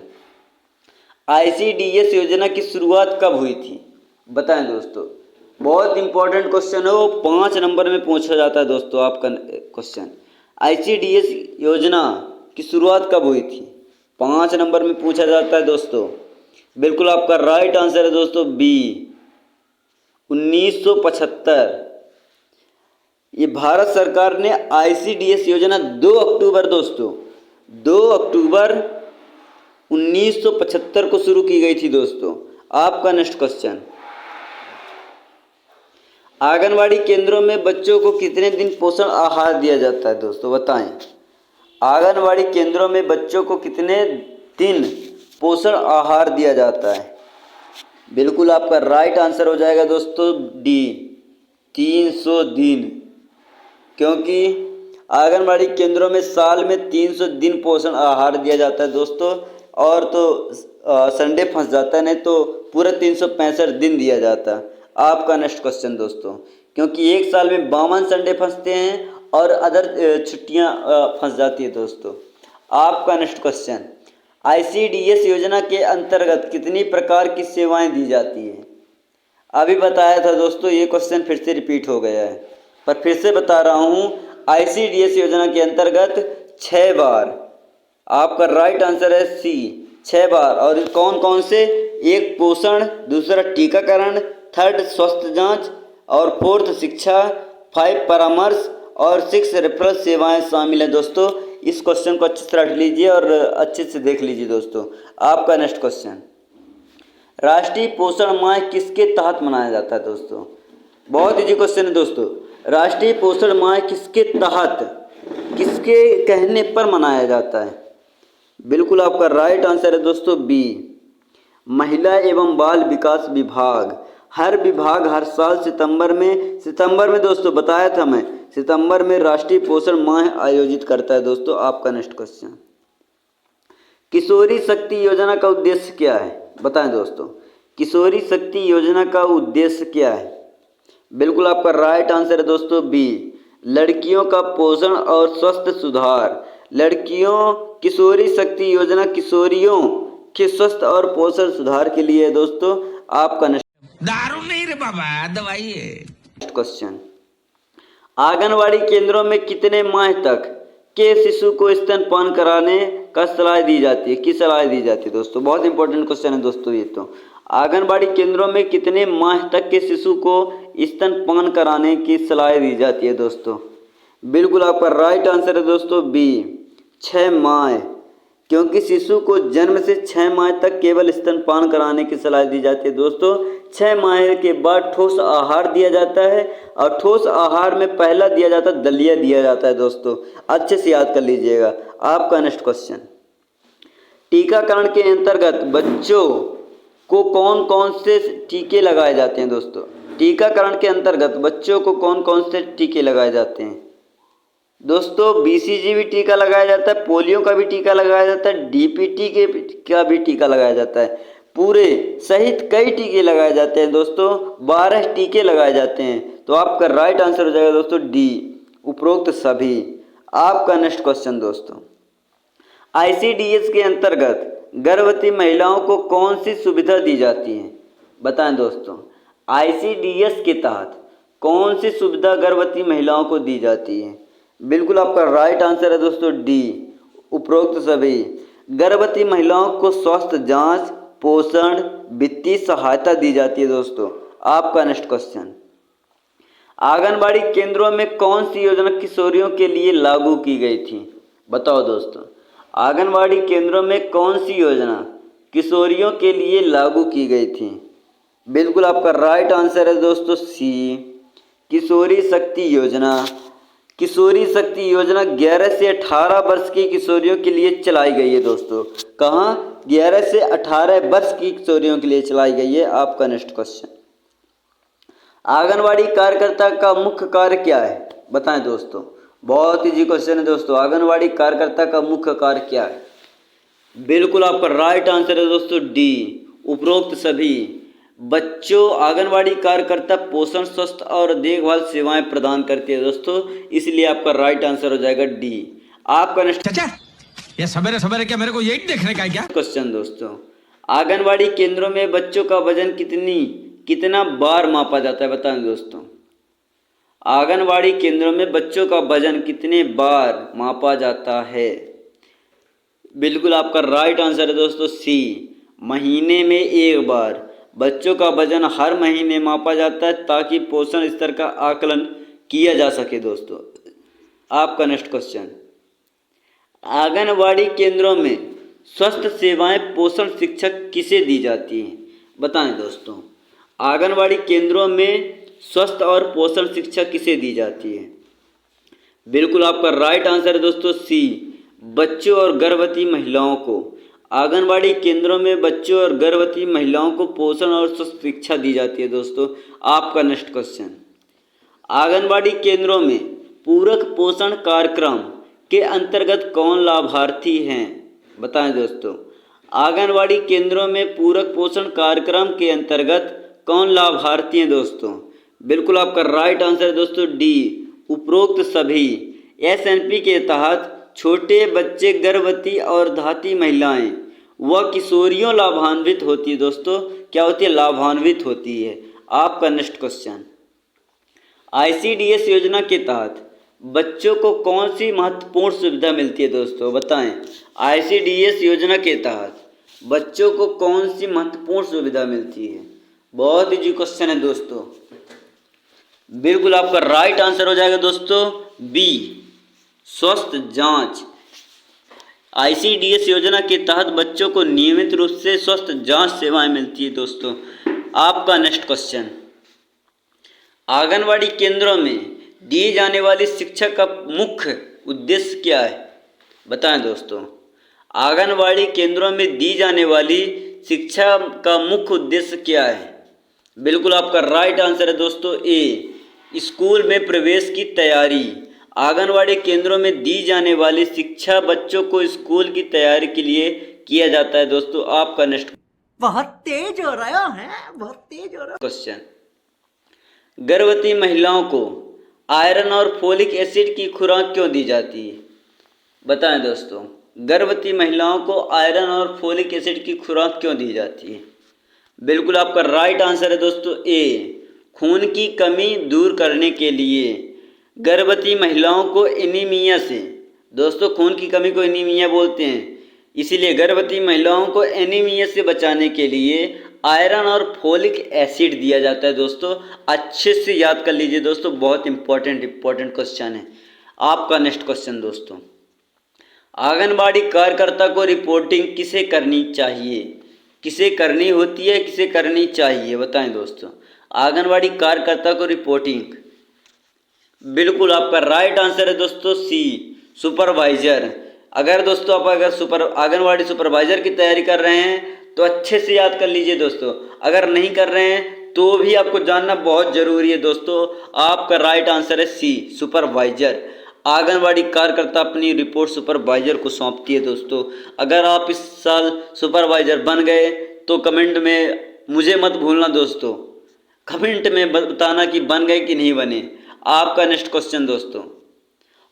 ICDS योजना की शुरुआत कब हुई थी? बताएं दोस्तों, बहुत इंपॉर्टेंट क्वेश्चन है, वो 5 नंबर में पूछा जाता है दोस्तों। आपका क्वेश्चन, ICDS योजना की शुरुआत कब हुई थी? 5 नंबर में पूछा जाता है दोस्तों। बिल्कुल आपका राइट आंसर है दोस्तों बी, 1975। ये भारत सरकार ने ICDS योजना 2 अक्टूबर दोस्तों, 2 अक्टूबर 1975 को शुरू की गई थी दोस्तों। आपका नेक्स्ट क्वेश्चन, आंगनवाड़ी केंद्रों में बच्चों को कितने दिन पोषण आहार दिया जाता है दोस्तों? बताएं, आंगनवाड़ी केंद्रों में बच्चों को कितने दिन पोषण आहार दिया जाता है? बिल्कुल आपका राइट आंसर हो जाएगा दोस्तों डी, 300 दिन, क्योंकि आंगनवाड़ी केंद्रों में साल में 300 दिन पोषण आहार दिया जाता है दोस्तों। और तो संडे फंस जाता है, नहीं तो पूरा 365 दिन दिया जाता है। आपका नेक्स्ट क्वेश्चन दोस्तों, क्योंकि एक साल में 52 संडे फंसते हैं और अदर छुट्टियां फंस जाती है दोस्तों। आपका नेक्स्ट क्वेश्चन, ICDS योजना के अंतर्गत कितनी प्रकार की सेवाएं दी जाती है? अभी बताया था दोस्तों, ये क्वेश्चन फिर से रिपीट हो गया है, पर फिर से बता रहा हूँ, ICDS योजना के अंतर्गत 6 बार। आपका राइट आंसर है सी, 6 बार। और कौन कौन से? 1 पोषण, दूसरा टीकाकरण, 3rd स्वास्थ्य जांच, और 4th शिक्षा, 5 परामर्श और 6 रेफरल सेवाएं शामिल हैं दोस्तों। इस क्वेश्चन को अच्छे से रट लीजिए और अच्छे से देख लीजिए दोस्तों। आपका नेक्स्ट क्वेश्चन, राष्ट्रीय पोषण माह किसके तहत मनाया जाता है दोस्तों? बहुत इजी क्वेश्चन है दोस्तों। राष्ट्रीय पोषण माह किसके तहत, किसके कहने पर मनाया जाता है? बिल्कुल आपका राइट आंसर है दोस्तों बी, महिला एवं बाल विकास विभाग। हर विभाग हर साल सितंबर में दोस्तों, बताया था मैं, सितंबर में राष्ट्रीय पोषण माह आयोजित करता है दोस्तों। आपका नेक्स्ट क्वेश्चन, किशोरी शक्ति योजना का उद्देश्य क्या है? बताएं दोस्तों, किशोरी शक्ति योजना का उद्देश्य क्या है? बिल्कुल आपका राइट आंसर है दोस्तों बी, लड़कियों का पोषण और स्वस्थ सुधार। किशोरी शक्ति योजना किशोरियों के स्वस्थ और पोषण सुधार के लिए है दोस्तों। आपका दारू नहीं रे बाबा, दवाई है। नेक्स्ट क्वेश्चन, आंगनवाड़ी केंद्रों में कितने माह तक के शिशु को स्तनपान कराने का सलाह दी जाती है? किस सलाह दी जाती है दोस्तों? बहुत इंपॉर्टेंट क्वेश्चन है दोस्तों ये तो। आंगनबाड़ी केंद्रों में कितने माह तक के शिशु को स्तनपान कराने की सलाह दी जाती है दोस्तों? बिल्कुल आपका राइट आंसर है दोस्तों बी, 6 माह, क्योंकि शिशु को जन्म से 6 माह तक केवल स्तनपान कराने की सलाह दी जाती है दोस्तों। 6 माह के बाद ठोस आहार दिया जाता है, और ठोस आहार में पहला दिया जाता है दलिया दिया जाता है दोस्तों। अच्छे से याद कर लीजिएगा। आपका नेक्स्ट क्वेश्चन, टीकाकरण के अंतर्गत बच्चों को कौन कौन से टीके लगाए जाते हैं दोस्तों? टीकाकरण के अंतर्गत बच्चों को कौन कौन से टीके लगाए जाते हैं दोस्तों? BCG भी टीका लगाया जाता है, पोलियो का भी टीका लगाया जाता है, DPT का भी टीका लगाया जाता है, पूरे सहित कई टीके लगाए जाते हैं दोस्तों। 12 टीके लगाए जाते हैं। तो आपका राइट आंसर हो जाएगा दोस्तों डी, उपरोक्त सभी। आपका नेक्स्ट क्वेश्चन दोस्तों, ICDS के अंतर्गत गर्भवती महिलाओं को कौन सी सुविधा दी जाती है? बताएं दोस्तों, ICDS के तहत कौन सी सुविधा गर्भवती महिलाओं को दी जाती है? बिल्कुल आपका राइट आंसर है दोस्तों डी, उपरोक्त सभी। गर्भवती महिलाओं को स्वास्थ्य जांच, पोषण, वित्तीय सहायता दी जाती है दोस्तों। आपका नेक्स्ट क्वेश्चन, आंगनबाड़ी केंद्रों में कौन सी योजना किशोरियों के लिए लागू की गई थी? बताओ दोस्तों, आंगनबाड़ी केंद्रों में कौन सी योजना किशोरियों के लिए लागू की गई थी? बिल्कुल आपका राइट आंसर है दोस्तों सी, किशोरी शक्ति योजना। किशोरी शक्ति योजना 11 से 18 वर्ष की किशोरियों के लिए चलाई गई है दोस्तों। कहाँ? 11 से 18 वर्ष की किशोरियों के लिए चलाई गई है। आपका नेक्स्ट क्वेश्चन, आंगनबाड़ी कार्यकर्ता का मुख्य कार्य क्या है? बताएं दोस्तों, बहुत इजी क्वेश्चन है दोस्तों। आंगनबाड़ी कार्यकर्ता का मुख्य कार्य क्या है? बिल्कुल आपका राइट आंसर है दोस्तों डी, उपरोक्त सभी। बच्चों, आंगनबाड़ी कार्यकर्ता पोषण, स्वास्थ्य और देखभाल सेवाएं प्रदान करती है दोस्तों, इसलिए आपका राइट आंसर हो जाएगा डी। आपका नेक्स्ट चाचा, ये सवेरे सवेरे क्या मेरे को यही देखने का है क्या? क्वेश्चन दोस्तों, आंगनबाड़ी केंद्रों में बच्चों का वजन कितना बार मापा जाता है? बताएं दोस्तों, आंगनबाड़ी केंद्रों में बच्चों का वजन कितने बार मापा जाता है? बिल्कुल आपका राइट आंसर है दोस्तों सी, महीने में 1 बार। बच्चों का वजन हर महीने मापा जाता है ताकि पोषण स्तर का आकलन किया जा सके दोस्तों। आपका नेक्स्ट क्वेश्चन, आंगनबाड़ी केंद्रों में स्वास्थ्य सेवाएं पोषण शिक्षा किसे दी जाती हैं? बताएं दोस्तों, आंगनबाड़ी केंद्रों में स्वास्थ्य और पोषण शिक्षा किसे दी जाती है? बिल्कुल आपका राइट आंसर है दोस्तों सी, बच्चों और गर्भवती महिलाओं को। आंगनबाड़ी केंद्रों में बच्चों और गर्भवती महिलाओं को पोषण और स्वास्थ्य शिक्षा दी जाती है दोस्तों। आपका नेक्स्ट क्वेश्चन, आंगनबाड़ी केंद्रों में पूरक पोषण कार्यक्रम के अंतर्गत कौन लाभार्थी हैं? बताएं दोस्तों, आंगनबाड़ी केंद्रों में पूरक पोषण कार्यक्रम के अंतर्गत कौन लाभार्थी हैं दोस्तों? बिल्कुल आपका राइट आंसर है दोस्तों डी, उपरोक्त सभी। SNP के तहत छोटे बच्चे, गर्भवती और धात्री महिलाएं व किशोरियों लाभान्वित होती है दोस्तों। क्या होती है? लाभान्वित होती है। आपका नेक्स्ट क्वेश्चन, ICDS योजना के तहत बच्चों को कौन सी महत्वपूर्ण सुविधा मिलती है दोस्तों? बताएं, ICDS योजना के तहत बच्चों को कौन सी महत्वपूर्ण सुविधा मिलती है? बहुत इजी क्वेश्चन है दोस्तों। बिल्कुल आपका राइट आंसर हो जाएगा दोस्तों बी, स्वास्थ्य जांच। ICDS योजना के तहत बच्चों को नियमित रूप से स्वास्थ्य जांच सेवाएं मिलती है दोस्तों। आपका नेक्स्ट क्वेश्चन, आंगनबाड़ी केंद्रों में दी जाने वाली शिक्षा का मुख्य उद्देश्य क्या है? बताएं दोस्तों, आंगनबाड़ी केंद्रों में दी जाने वाली शिक्षा का मुख्य उद्देश्य क्या है? बिल्कुल आपका राइट आंसर है दोस्तों ए, स्कूल में प्रवेश की तैयारी। आंगनबाड़ी केंद्रों में दी जाने वाली शिक्षा बच्चों को स्कूल की तैयारी के लिए किया जाता है दोस्तों। आपका नेक्स्ट बहुत तेज हो रहा है, बहुत तेज हो रहा है। क्वेश्चन, गर्भवती महिलाओं को आयरन और फोलिक एसिड की खुराक क्यों दी जाती है? बताएं दोस्तों, गर्भवती महिलाओं को आयरन और फोलिक एसिड की खुराक क्यों दी जाती है? बिल्कुल आपका राइट आंसर है दोस्तों ए, खून की कमी दूर करने के लिए। गर्भवती महिलाओं को एनीमिया से, दोस्तों खून की कमी को एनीमिया बोलते हैं, इसीलिए गर्भवती महिलाओं को एनीमिया से बचाने के लिए आयरन और फोलिक एसिड दिया जाता है दोस्तों। अच्छे से याद कर लीजिए दोस्तों, बहुत इंपॉर्टेंट क्वेश्चन है। आपका नेक्स्ट क्वेश्चन दोस्तों, आंगनबाड़ी कार्यकर्ता को रिपोर्टिंग किसे करनी चाहिए? किसे करनी होती है, किसे करनी चाहिए? बताएं दोस्तों, आंगनबाड़ी कार्यकर्ता को रिपोर्टिंग। बिल्कुल आपका राइट आंसर है दोस्तों सी, सुपरवाइजर। अगर दोस्तों आप आंगनवाड़ी सुपरवाइजर की तैयारी कर रहे हैं तो अच्छे से याद कर लीजिए दोस्तों। अगर नहीं कर रहे हैं तो भी आपको जानना बहुत ज़रूरी है दोस्तों। आपका राइट आंसर है सी, सुपरवाइजर। आंगनवाड़ी कार्यकर्ता अपनी रिपोर्ट सुपरवाइजर को सौंपती है दोस्तों। अगर आप इस साल सुपरवाइजर बन गए तो कमेंट में मुझे मत भूलना दोस्तों, कमेंट में बताना कि बन गए कि नहीं बने। आपका नेक्स्ट क्वेश्चन दोस्तों,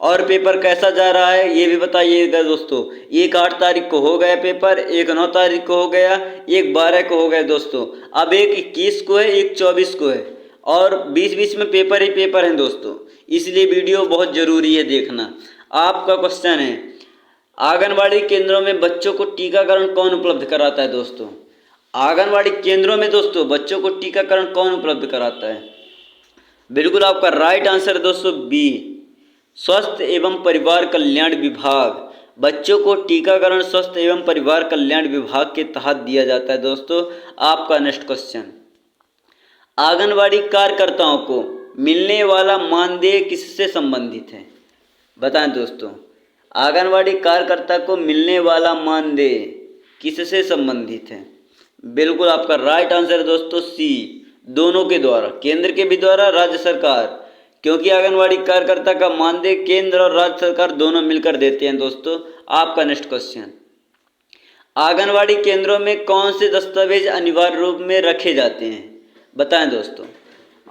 और पेपर कैसा जा रहा है ये भी बताइएगा दोस्तों। एक 8 तारीख को हो गया पेपर, एक 9 तारीख को हो गया, एक 12 को हो गया दोस्तों। अब एक 21 को है, एक 24 को है, और बीच में पेपर ही पेपर हैं दोस्तों, इसलिए वीडियो बहुत ज़रूरी है देखना। आपका क्वेश्चन है, आंगनवाड़ी केंद्रों में बच्चों को टीकाकरण कौन उपलब्ध कराता है दोस्तों? आंगनवाड़ी केंद्रों में दोस्तों बच्चों को टीकाकरण कौन उपलब्ध कराता है? बिल्कुल आपका राइट आंसर है दोस्तों बी, स्वास्थ्य एवं परिवार कल्याण विभाग। बच्चों को टीकाकरण स्वास्थ्य एवं परिवार कल्याण विभाग के तहत दिया जाता है दोस्तों। आपका नेक्स्ट क्वेश्चन, आंगनवाड़ी कार्यकर्ताओं को मिलने वाला मानदेय किससे संबंधित है? बताएं दोस्तों, आंगनवाड़ी कार्यकर्ता को मिलने वाला मानदेय किससे संबंधित है? बिल्कुल आपका राइट आंसर है दोस्तों सी, दोनों के द्वारा, केंद्र के भी द्वारा, राज्य सरकार, क्योंकि आंगनवाड़ी कार्यकर्ता का मानदेय केंद्र और राज्य सरकार दोनों मिलकर देते हैं दोस्तों। आपका नेक्स्ट क्वेश्चन, आंगनवाड़ी केंद्रों में कौन से दस्तावेज अनिवार्य रूप में रखे जाते हैं? बताएं दोस्तों,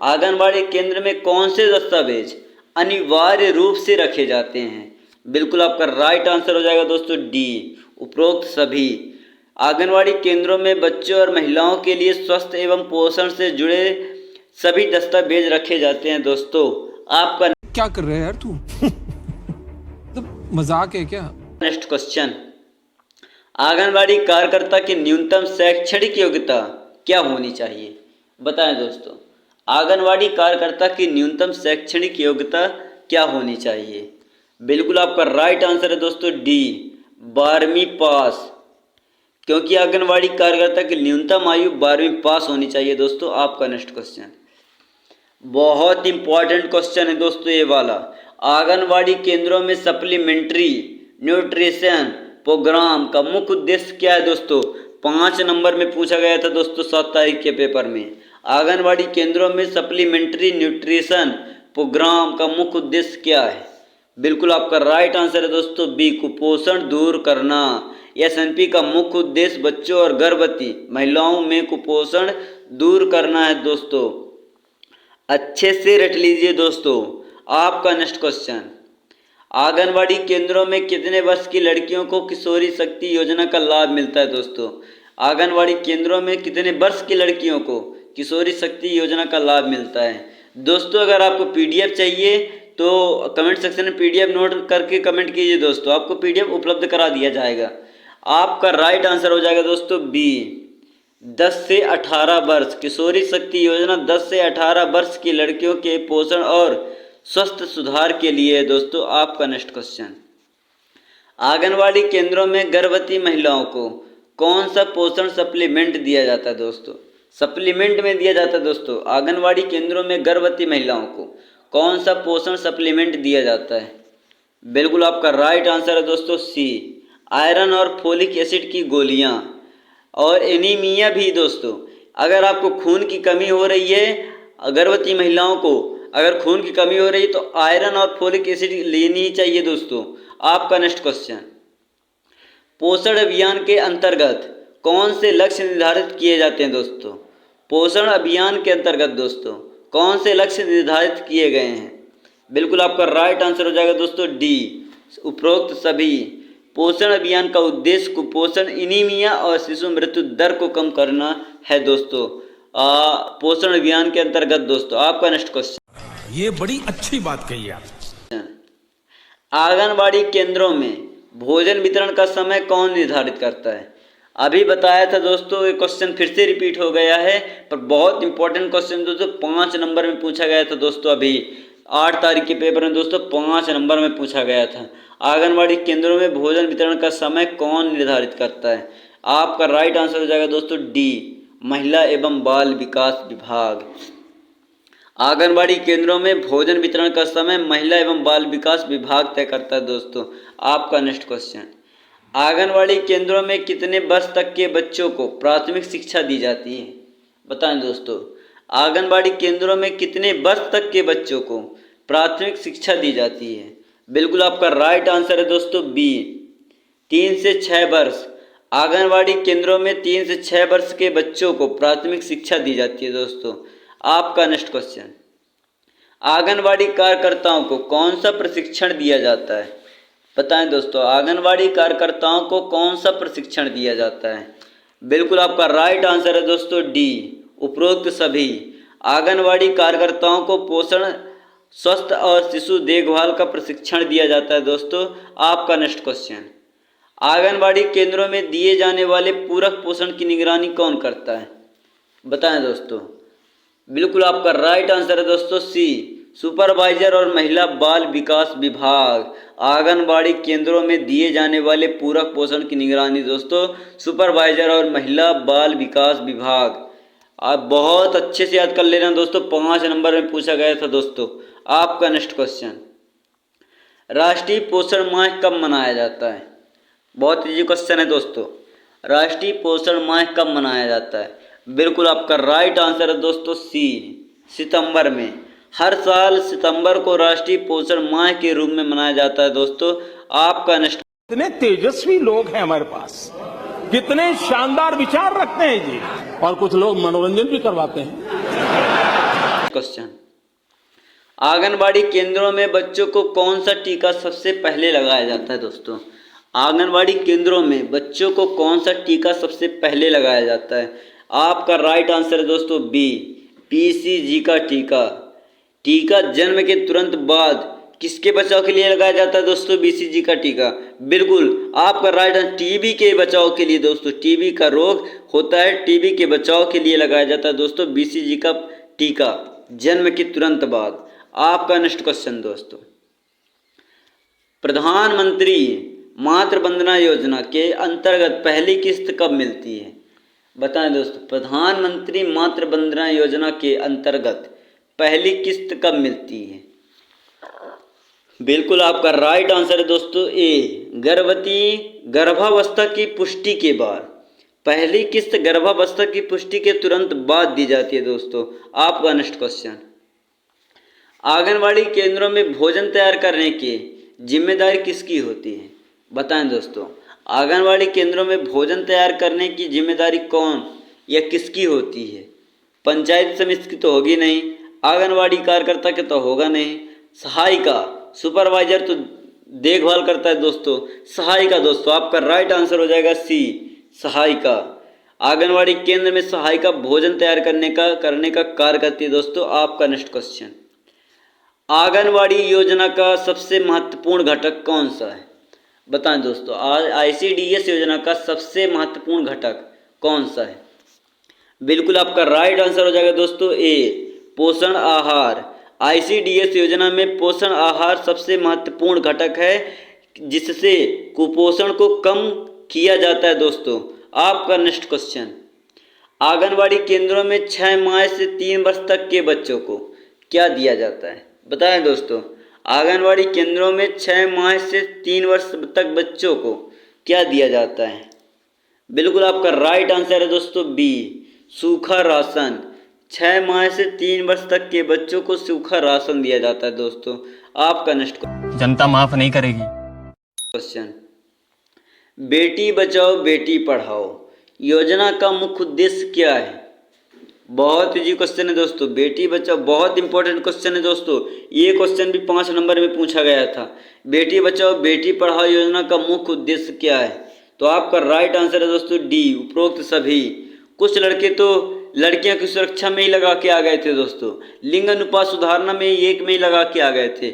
आंगनवाड़ी केंद्र में कौन से दस्तावेज अनिवार्य रूप से रखे जाते हैं? बिल्कुल आपका राइट आंसर हो जाएगा दोस्तों डी, उपरोक्त सभी। आंगनवाड़ी केंद्रों में बच्चों और महिलाओं के लिए स्वास्थ्य एवं पोषण से जुड़े सभी दस्तावेज रखे जाते हैं दोस्तों। आपका क्या कर रहे हैं यार तू? तो मजाक है क्या? नेक्स्ट क्वेश्चन, आंगनवाड़ी कार्यकर्ता की न्यूनतम शैक्षणिक योग्यता क्या होनी चाहिए? बताएं दोस्तों, आंगनवाड़ी कार्यकर्ता की न्यूनतम शैक्षणिक योग्यता क्या होनी चाहिए? बिल्कुल आपका राइट आंसर है दोस्तों डी, 12वीं पास, क्योंकि आंगनवाड़ी कार्यकर्ता की न्यूनतम आयु 12वीं पास होनी चाहिए दोस्तों। आपका नेक्स्ट क्वेश्चन, बहुत इंपॉर्टेंट क्वेश्चन है दोस्तों ये वाला। आंगनवाड़ी केंद्रों में सप्लीमेंट्री न्यूट्रिशन प्रोग्राम का मुख्य उद्देश्य क्या है दोस्तों? 5 नंबर में पूछा गया था दोस्तों 7 तारीख के पेपर में। आंगनवाड़ी केंद्रों में सप्लीमेंट्री न्यूट्रिशन प्रोग्राम का मुख्य उद्देश्य क्या है? बिल्कुल आपका राइट आंसर है दोस्तों बी, कुपोषण दूर करना। एसएनपी का मुख्य उद्देश्य बच्चों और गर्भवती महिलाओं में कुपोषण दूर करना है दोस्तों। अच्छे से रट लीजिए दोस्तों। आपका नेक्स्ट क्वेश्चन, आंगनवाड़ी केंद्रों में कितने वर्ष की लड़कियों को किशोरी शक्ति योजना का लाभ मिलता है दोस्तों? आंगनवाड़ी केंद्रों में कितने वर्ष की लड़कियों को किशोरी शक्ति योजना का लाभ मिलता है? दोस्तों अगर आपको पीडीएफ चाहिए तो कमेंट सेक्शन में पीडीएफ नोट करके कमेंट कीजिए दोस्तों, आपको पीडीएफ उपलब्ध करा दिया जाएगा। आपका राइट आंसर हो जाएगा दोस्तों बी, 10 से 18 वर्ष किशोरी शक्ति योजना 10 से 18 वर्ष की लड़कियों के पोषण और स्वास्थ्य सुधार के लिए है दोस्तों। आपका नेक्स्ट क्वेश्चन, आंगनवाड़ी केंद्रों में गर्भवती महिलाओं को कौन सा पोषण सप्लीमेंट दिया जाता है दोस्तों? सप्लीमेंट में दिया जाता है दोस्तों। आंगनवाड़ी केंद्रों में गर्भवती महिलाओं को कौन सा पोषण सप्लीमेंट दिया जाता है? बिल्कुल आपका राइट आंसर है दोस्तों सी, आयरन और फोलिक एसिड की गोलियां और एनीमिया भी दोस्तों। अगर आपको खून की कमी हो रही है, गर्भवती महिलाओं को अगर खून की कमी हो रही है तो आयरन और फोलिक एसिड लेनी ही चाहिए दोस्तों। आपका नेक्स्ट क्वेश्चन, पोषण अभियान के अंतर्गत कौन से लक्ष्य निर्धारित किए जाते हैं दोस्तों? पोषण अभियान के अंतर्गत दोस्तों कौन से लक्ष्य निर्धारित किए गए हैं? बिल्कुल आपका राइट आंसर हो जाएगा दोस्तों डी, उपरोक्त सभी। पोषण अभियान का उद्देश्य कुपोषण, एनीमिया और शिशु मृत्यु दर को कम करना है दोस्तों, पोषण अभियान के अंतर्गत दोस्तों। आपका नेक्स्ट क्वेश्चन, ये बड़ी अच्छी बात कही आप। आंगनवाड़ी केंद्रों में भोजन वितरण का समय कौन निर्धारित करता है? अभी बताया था दोस्तों, ये क्वेश्चन फिर से रिपीट हो गया है, पर बहुत इंपॉर्टेंट क्वेश्चन दोस्तों 5 नंबर में पूछा गया था दोस्तों। अभी 8 तारीख के पेपर में दोस्तों 5 नंबर में पूछा गया था, आंगनवाड़ी केंद्रों में भोजन वितरण का समय कौन निर्धारित करता है? आपका राइट आंसर हो जाएगा दोस्तों डी, महिला एवं बाल विकास विभाग। आंगनबाड़ी केंद्रों में भोजन वितरण का समय महिला एवं बाल विकास विभाग तय करता है। दोस्तों आपका नेक्स्ट क्वेश्चन, आंगनबाड़ी केंद्रों में कितने वर्ष तक के बच्चों को प्राथमिक शिक्षा दी जाती है? बताएं दोस्तों, आंगनबाड़ी केंद्रों में कितने वर्ष तक के बच्चों को प्राथमिक शिक्षा दी जाती है? बिल्कुल आपका राइट आंसर है दोस्तों बी, 3 से 6 वर्ष। आंगनबाड़ी केंद्रों में 3 से 6 वर्ष के बच्चों को प्राथमिक शिक्षा दी जाती है। दोस्तों आपका नेक्स्ट क्वेश्चन, आंगनबाड़ी कार्यकर्ताओं को कौन सा प्रशिक्षण दिया जाता है? बताएं दोस्तों, आंगनबाड़ी कार्यकर्ताओं को कौन सा प्रशिक्षण दिया जाता है? बिल्कुल आपका राइट आंसर है दोस्तों डी, उपरोक्त सभी। आंगनबाड़ी कार्यकर्ताओं को पोषण, स्वस्थ और शिशु देखभाल का प्रशिक्षण दिया जाता है। दोस्तों आपका नेक्स्ट क्वेश्चन, आंगनबाड़ी केंद्रों में दिए जाने वाले पूरक पोषण की निगरानी कौन करता है? बताएं दोस्तों, बिल्कुल आपका राइट आंसर है दोस्तों सी, सुपरवाइजर और महिला बाल विकास विभाग। आंगनबाड़ी केंद्रों में दिए जाने वाले पूरक पोषण की निगरानी दोस्तों सुपरवाइजर और महिला बाल विकास विभाग। आप बहुत अच्छे से याद कर लेना दोस्तों, 5 नंबर में पूछा गया था। दोस्तों आपका नेक्स्ट क्वेश्चन, राष्ट्रीय पोषण माह कब मनाया जाता है? बहुत इजी क्वेश्चन है दोस्तों, राष्ट्रीय पोषण माह कब मनाया जाता है? बिल्कुल आपका राइट आंसर है दोस्तों सी, सितंबर में। हर साल सितंबर को राष्ट्रीय पोषण माह के रूप में मनाया जाता है। दोस्तों आपका नेक्स्ट, कितने तेजस्वी लोग हैं हमारे पास, कितने शानदार विचार रखते हैं जी, और कुछ लोग मनोरंजन भी करवाते हैं। क्वेश्चन, आंगनबाड़ी केंद्रों में बच्चों को कौन सा टीका सबसे पहले लगाया जाता है? दोस्तों आंगनबाड़ी केंद्रों में बच्चों को कौन सा टीका सबसे पहले लगाया जाता है? आपका राइट आंसर है दोस्तों बी, पीसीजी का टीका। टीका जन्म के तुरंत बाद किसके बचाव के लिए लगाया जाता है दोस्तों? बीसीजी का टीका। बिल्कुल आपका राइट आंसर, टीबी के बचाव के लिए। दोस्तों टीबी का रोग होता है, टीबी के बचाव के लिए लगाया जाता है दोस्तों बीसीजी का टीका जन्म के तुरंत बाद। आपका नेक्स्ट क्वेश्चन दोस्तों, प्रधानमंत्री मातृ वंदना योजना के अंतर्गत पहली किस्त कब मिलती है? बताएं दोस्तों, प्रधानमंत्री मातृ वंदना योजना के अंतर्गत पहली किस्त कब मिलती है? बिल्कुल आपका राइट आंसर है दोस्तों ए, गर्भावस्था की पुष्टि के बाद। पहली किस्त गर्भावस्था की पुष्टि के तुरंत बाद दी जाती है। दोस्तों आपका नेक्स्ट क्वेश्चन, आंगनबाड़ी केंद्रों में भोजन तैयार करने की जिम्मेदारी किसकी होती है? बताएं दोस्तों, आंगनबाड़ी केंद्रों में भोजन तैयार करने की जिम्मेदारी कौन या किसकी होती है? पंचायत समिति की तो होगी नहीं, आंगनबाड़ी कार्यकर्ता के तो होगा नहीं, सहायिका, सुपरवाइजर तो देखभाल करता है दोस्तों, सहायिका। दोस्तों आपका राइट आंसर हो जाएगा सी, सहायिका। आंगनबाड़ी केंद्र में सहायिका भोजन तैयार करने का कार्य करती है। दोस्तों आपका नेक्स्ट क्वेश्चन, आंगनबाड़ी योजना का सबसे महत्वपूर्ण घटक कौन सा है? बताएं दोस्तों, आईसीडीएस योजना का सबसे महत्वपूर्ण घटक कौन सा है? बिल्कुल आपका राइट आंसर हो जाएगा दोस्तों ए, पोषण आहार। आईसीडीएस योजना में पोषण आहार सबसे महत्वपूर्ण घटक है, जिससे कुपोषण को कम किया जाता है। दोस्तों आपका नेक्स्ट क्वेश्चन, आंगनबाड़ी केंद्रों में 6 माह से 3 वर्ष तक के बच्चों को क्या दिया जाता है? बताएं दोस्तों, आंगनबाड़ी केंद्रों में 6 माह से 3 वर्ष तक बच्चों को क्या दिया जाता है? बिल्कुल आपका राइट आंसर है दोस्तों बी, सूखा राशन। 6 माह से 3 वर्ष तक के बच्चों को सूखा राशन दिया जाता है। दोस्तों आपका नेक्स्ट, जनता माफ नहीं करेगी। क्वेश्चन, बेटी बचाओ बेटी पढ़ाओ योजना का मुख्य उद्देश्य क्या है? बहुत इजी क्वेश्चन है दोस्तों, बेटी बचाओ बहुत इंपॉर्टेंट क्वेश्चन है दोस्तों। ये क्वेश्चन भी 5 नंबर में पूछा गया था। बेटी बचाओ बेटी पढ़ाओ योजना का मुख्य उद्देश्य क्या है? तो आपका राइट आंसर है दोस्तों डी, उपरोक्त सभी। कुछ लड़के तो लड़कियों की सुरक्षा में ही लगा के आ गए थे दोस्तों, लिंग अनुपात सुधारना में एक में ही लगा के आ गए थे,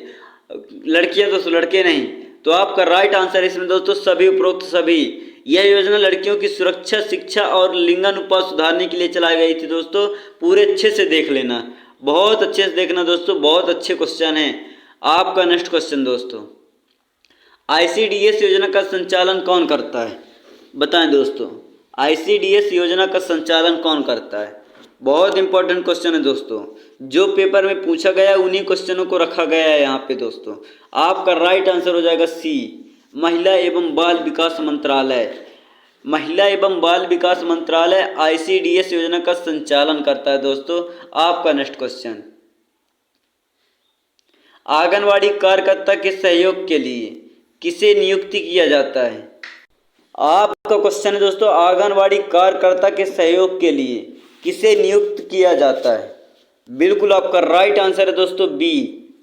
लड़कियां दोस्तों, लड़के नहीं। तो आपका राइट आंसर इसमें दोस्तों सभी, उपरोक्त सभी। यह योजना लड़कियों की सुरक्षा, शिक्षा और लिंगानुपात सुधारने के लिए चलाई गई थी। दोस्तों पूरे अच्छे से देख लेना, बहुत अच्छे से देखना दोस्तों, बहुत अच्छे क्वेश्चन हैं। आपका नेक्स्ट क्वेश्चन दोस्तों, आईसीडीएस योजना का संचालन कौन करता है? बताएं दोस्तों, आईसीडीएस योजना का संचालन कौन करता है? बहुत इंपॉर्टेंट क्वेश्चन है दोस्तों, जो पेपर में पूछा गया उन्हीं क्वेश्चनों को रखा गया है यहाँ पे दोस्तों। आपका राइट आंसर हो जाएगा सी, महिला एवं बाल विकास मंत्रालय। महिला एवं बाल विकास मंत्रालय ICDS योजना का संचालन करता है दोस्तों। आपका नेक्स्ट क्वेश्चन, आंगनवाड़ी कार्यकर्ता के सहयोग के लिए किसे नियुक्त किया जाता है? आपका क्वेश्चन है दोस्तों, आंगनवाड़ी कार्यकर्ता के सहयोग के लिए किसे नियुक्त किया जाता है? बिल्कुल आपका राइट आंसर है दोस्तों बी,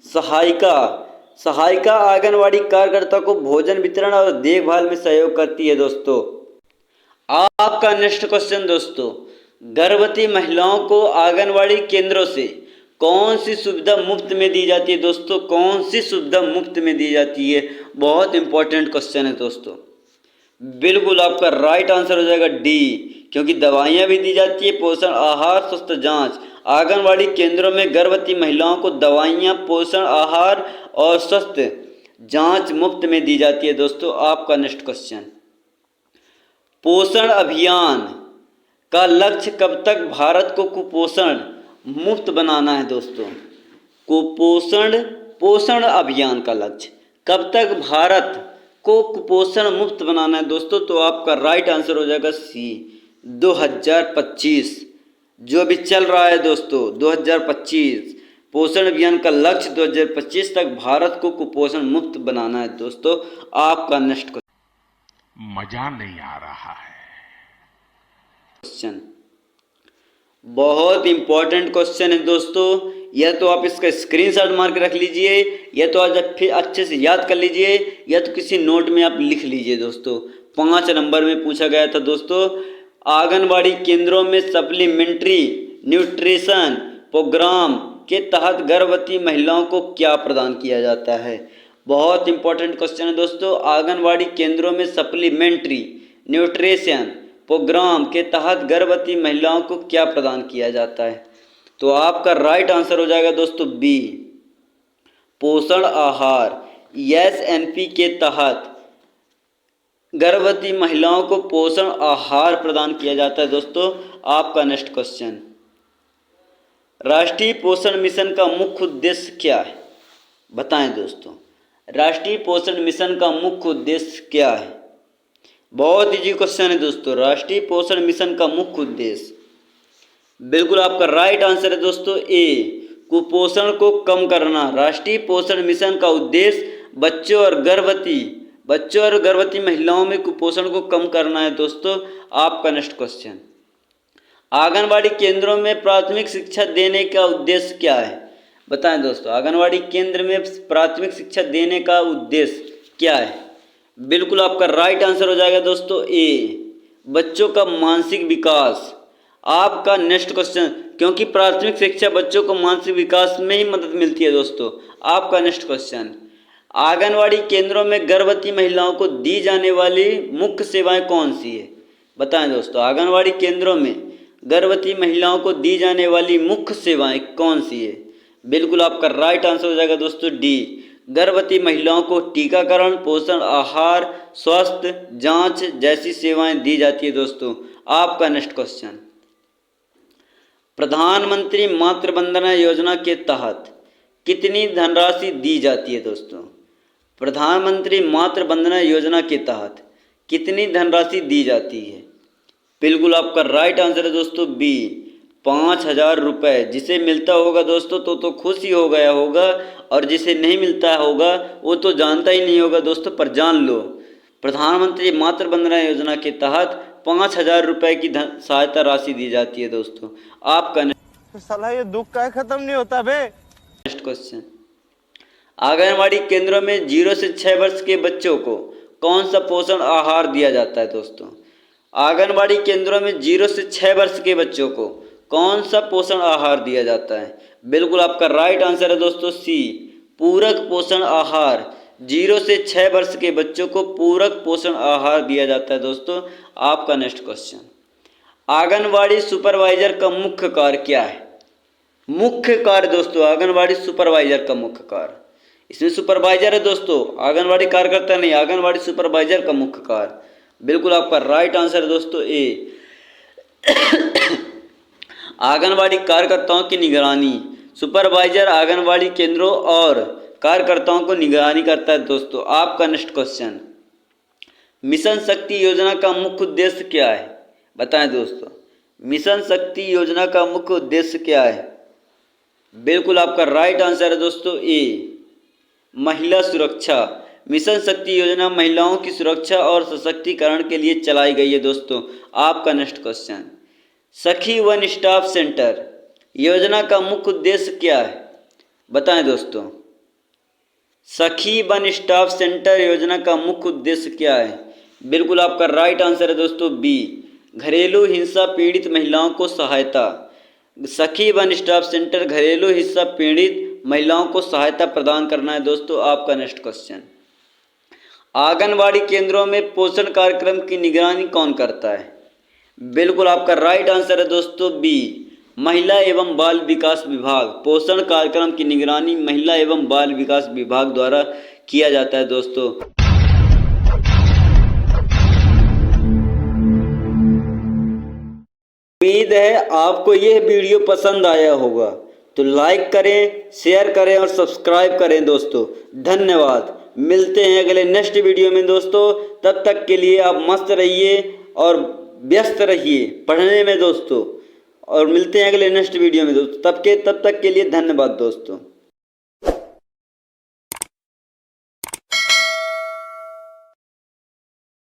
सहायिका। सहायिका आंगनवाड़ी कार्यकर्ता को भोजन वितरण और देखभाल में सहयोग करती है दोस्तों। आपका नेक्स्ट क्वेश्चन दोस्तों, गर्भवती महिलाओं को आंगनवाड़ी केंद्रों से कौन सी सुविधा मुफ्त में दी जाती है दोस्तों? कौन सी सुविधा मुफ्त में दी जाती है? बहुत इंपॉर्टेंट क्वेश्चन है दोस्तों। बिल्कुल आपका राइट आंसर हो जाएगा डी, क्योंकि दवाइयाँ भी दी जाती है, पोषण आहार, स्वस्थ जांच। आंगनवाड़ी केंद्रों में गर्भवती महिलाओं को दवाइयाँ, पोषण आहार और स्वस्थ जांच मुफ्त में दी जाती है दोस्तों। आपका नेक्स्ट क्वेश्चन, पोषण अभियान का लक्ष्य कब तक भारत को कुपोषण मुक्त बनाना है दोस्तों? पोषण अभियान का लक्ष्य कब तक भारत को कुपोषण मुक्त बनाना है दोस्तों? तो आपका राइट आंसर हो जाएगा सी, 2025, जो अभी चल रहा है दोस्तों 2025। पोषण अभियान का लक्ष्य 2025 तक भारत को कुपोषण मुक्त बनाना है दोस्तों। आपका नेक्स्ट मजा नहीं आ रहा है। क्वेश्चन बहुत इंपॉर्टेंट क्वेश्चन है दोस्तों, या तो आप इसका स्क्रीनशॉट मार के रख लीजिए, या तो आज फिर अच्छे से याद कर लीजिए, या तो किसी नोट में आप लिख लीजिए दोस्तों। 5 नंबर में पूछा गया था दोस्तों, आंगनवाड़ी केंद्रों में सप्लीमेंट्री न्यूट्रिशन प्रोग्राम के तहत गर्भवती महिलाओं को क्या प्रदान किया जाता है? बहुत इंपॉर्टेंट क्वेश्चन है दोस्तों, आंगनवाड़ी केंद्रों में सप्लीमेंट्री न्यूट्रिशन प्रोग्राम के तहत गर्भवती महिलाओं को क्या प्रदान किया जाता है? तो आपका राइट आंसर हो जाएगा दोस्तों बी, पोषण आहार। SNP के तहत गर्भवती महिलाओं को पोषण आहार प्रदान किया जाता है दोस्तों। आपका नेक्स्ट क्वेश्चन, राष्ट्रीय पोषण मिशन का मुख्य उद्देश्य क्या है? बताएं दोस्तों, राष्ट्रीय पोषण मिशन का मुख्य उद्देश्य क्या है? बहुत इजी क्वेश्चन है दोस्तों, राष्ट्रीय पोषण मिशन का मुख्य उद्देश्य। बिल्कुल आपका राइट आंसर है दोस्तों ए, कुपोषण को कम करना। राष्ट्रीय पोषण मिशन का उद्देश्य बच्चों और गर्भवती महिलाओं में कुपोषण को कम करना है दोस्तों। आपका नेक्स्ट क्वेश्चन, आंगनवाड़ी केंद्रों में प्राथमिक शिक्षा देने का उद्देश्य क्या है? बताएं दोस्तों, आंगनवाड़ी केंद्र में प्राथमिक शिक्षा देने का उद्देश्य क्या है? बिल्कुल आपका राइट आंसर हो जाएगा दोस्तों ए, बच्चों का मानसिक विकास। आपका नेक्स्ट क्वेश्चन, क्योंकि प्राथमिक शिक्षा बच्चों को मानसिक विकास में ही मदद मिलती है दोस्तों। आपका नेक्स्ट क्वेश्चन, आंगनवाड़ी केंद्रों में गर्भवती महिलाओं को दी जाने वाली मुख्य सेवाएं कौन सी है? बताएं दोस्तों, आंगनवाड़ी केंद्रों में गर्भवती महिलाओं को दी जाने वाली मुख्य सेवाएं कौन सी है? बिल्कुल आपका राइट आंसर हो जाएगा दोस्तों डी, गर्भवती महिलाओं को टीकाकरण, पोषण आहार, स्वास्थ्य जांच जैसी सेवाएं दी जाती है दोस्तों। आपका नेक्स्ट क्वेश्चन, प्रधानमंत्री मातृ वंदना योजना के तहत कितनी धनराशि दी जाती है दोस्तों? प्रधानमंत्री मातृ वंदना योजना के तहत कितनी धनराशि दी जाती है? बिल्कुल आपका राइट आंसर है दोस्तों बी, 5,000 रुपये। जिसे मिलता होगा दोस्तों तो खुश ही हो गया होगा, और जिसे नहीं मिलता होगा वो तो जानता ही नहीं होगा दोस्तों। पर जान लो, प्रधानमंत्री मातृ वंदना योजना के तहत 5,000 रुपये की सहायता राशि दी जाती है दोस्तों। आपका साला ये दुख का खत्म नहीं होता बे। नेक्स्ट क्वेश्चन, आंगनवाड़ी केंद्रों में 0 से 6 वर्ष के बच्चों को कौन सा पोषण आहार दिया जाता है दोस्तों? आंगनवाड़ी केंद्रों में 0 से 6 वर्ष के बच्चों को कौन सा पोषण आहार दिया जाता है? बिल्कुल आपका राइट आंसर है दोस्तों सी, पूरक पोषण आहार। 0 से 6 वर्ष के बच्चों को पूरक पोषण आहार दिया जाता है दोस्तों। आपका नेक्स्ट क्वेश्चन, आंगनवाड़ी सुपरवाइजर का मुख्य कार्य क्या है? मुख्य कार्य दोस्तों, आंगनवाड़ी सुपरवाइजर का मुख्य कार्य, इसमें सुपरवाइजर है दोस्तों, आंगनवाड़ी कार्यकर्ता नहीं, आंगनवाड़ी सुपरवाइजर का मुख्य कार्य। बिल्कुल आपका राइट आंसर है दोस्तों ए, आंगनवाड़ी कार्यकर्ताओं की निगरानी। सुपरवाइजर आंगनवाड़ी केंद्रों और कार्यकर्ताओं को निगरानी करता है दोस्तों। आपका नेक्स्ट क्वेश्चन, मिशन शक्ति योजना का मुख्य उद्देश्य क्या है? बताएं दोस्तों, मिशन शक्ति योजना का मुख्य उद्देश्य क्या है? बिल्कुल आपका राइट आंसर है दोस्तों ए, महिला सुरक्षा। मिशन शक्ति योजना महिलाओं की सुरक्षा और सशक्तिकरण के लिए चलाई गई है दोस्तों। आपका नेक्स्ट क्वेश्चन, सखी वन स्टॉप सेंटर योजना का मुख्य उद्देश्य क्या है? बताएं दोस्तों, सखी वन स्टॉप सेंटर योजना का मुख्य उद्देश्य क्या है? बिल्कुल आपका राइट आंसर है दोस्तों बी, घरेलू हिंसा पीड़ित महिलाओं को सहायता। सखी वन स्टॉप सेंटर घरेलू हिंसा पीड़ित महिलाओं को सहायता प्रदान करना है दोस्तों। आपका नेक्स्ट क्वेश्चन, आंगनवाड़ी केंद्रों में पोषण कार्यक्रम की निगरानी कौन करता है? बिल्कुल आपका राइट आंसर है दोस्तों बी, महिला एवं बाल विकास विभाग। पोषण कार्यक्रम की निगरानी महिला एवं बाल विकास विभाग द्वारा किया जाता है दोस्तों। उम्मीद है आपको यह वीडियो पसंद आया होगा, तो लाइक करें, शेयर करें और सब्सक्राइब करें दोस्तों। धन्यवाद। मिलते हैं अगले नेक्स्ट वीडियो में दोस्तों। तब तक के लिए आप मस्त रहिए और व्यस्त रहिए पढ़ने में दोस्तों, और मिलते हैं अगले नेक्स्ट वीडियो में दोस्तों। तब तक के लिए धन्यवाद दोस्तों।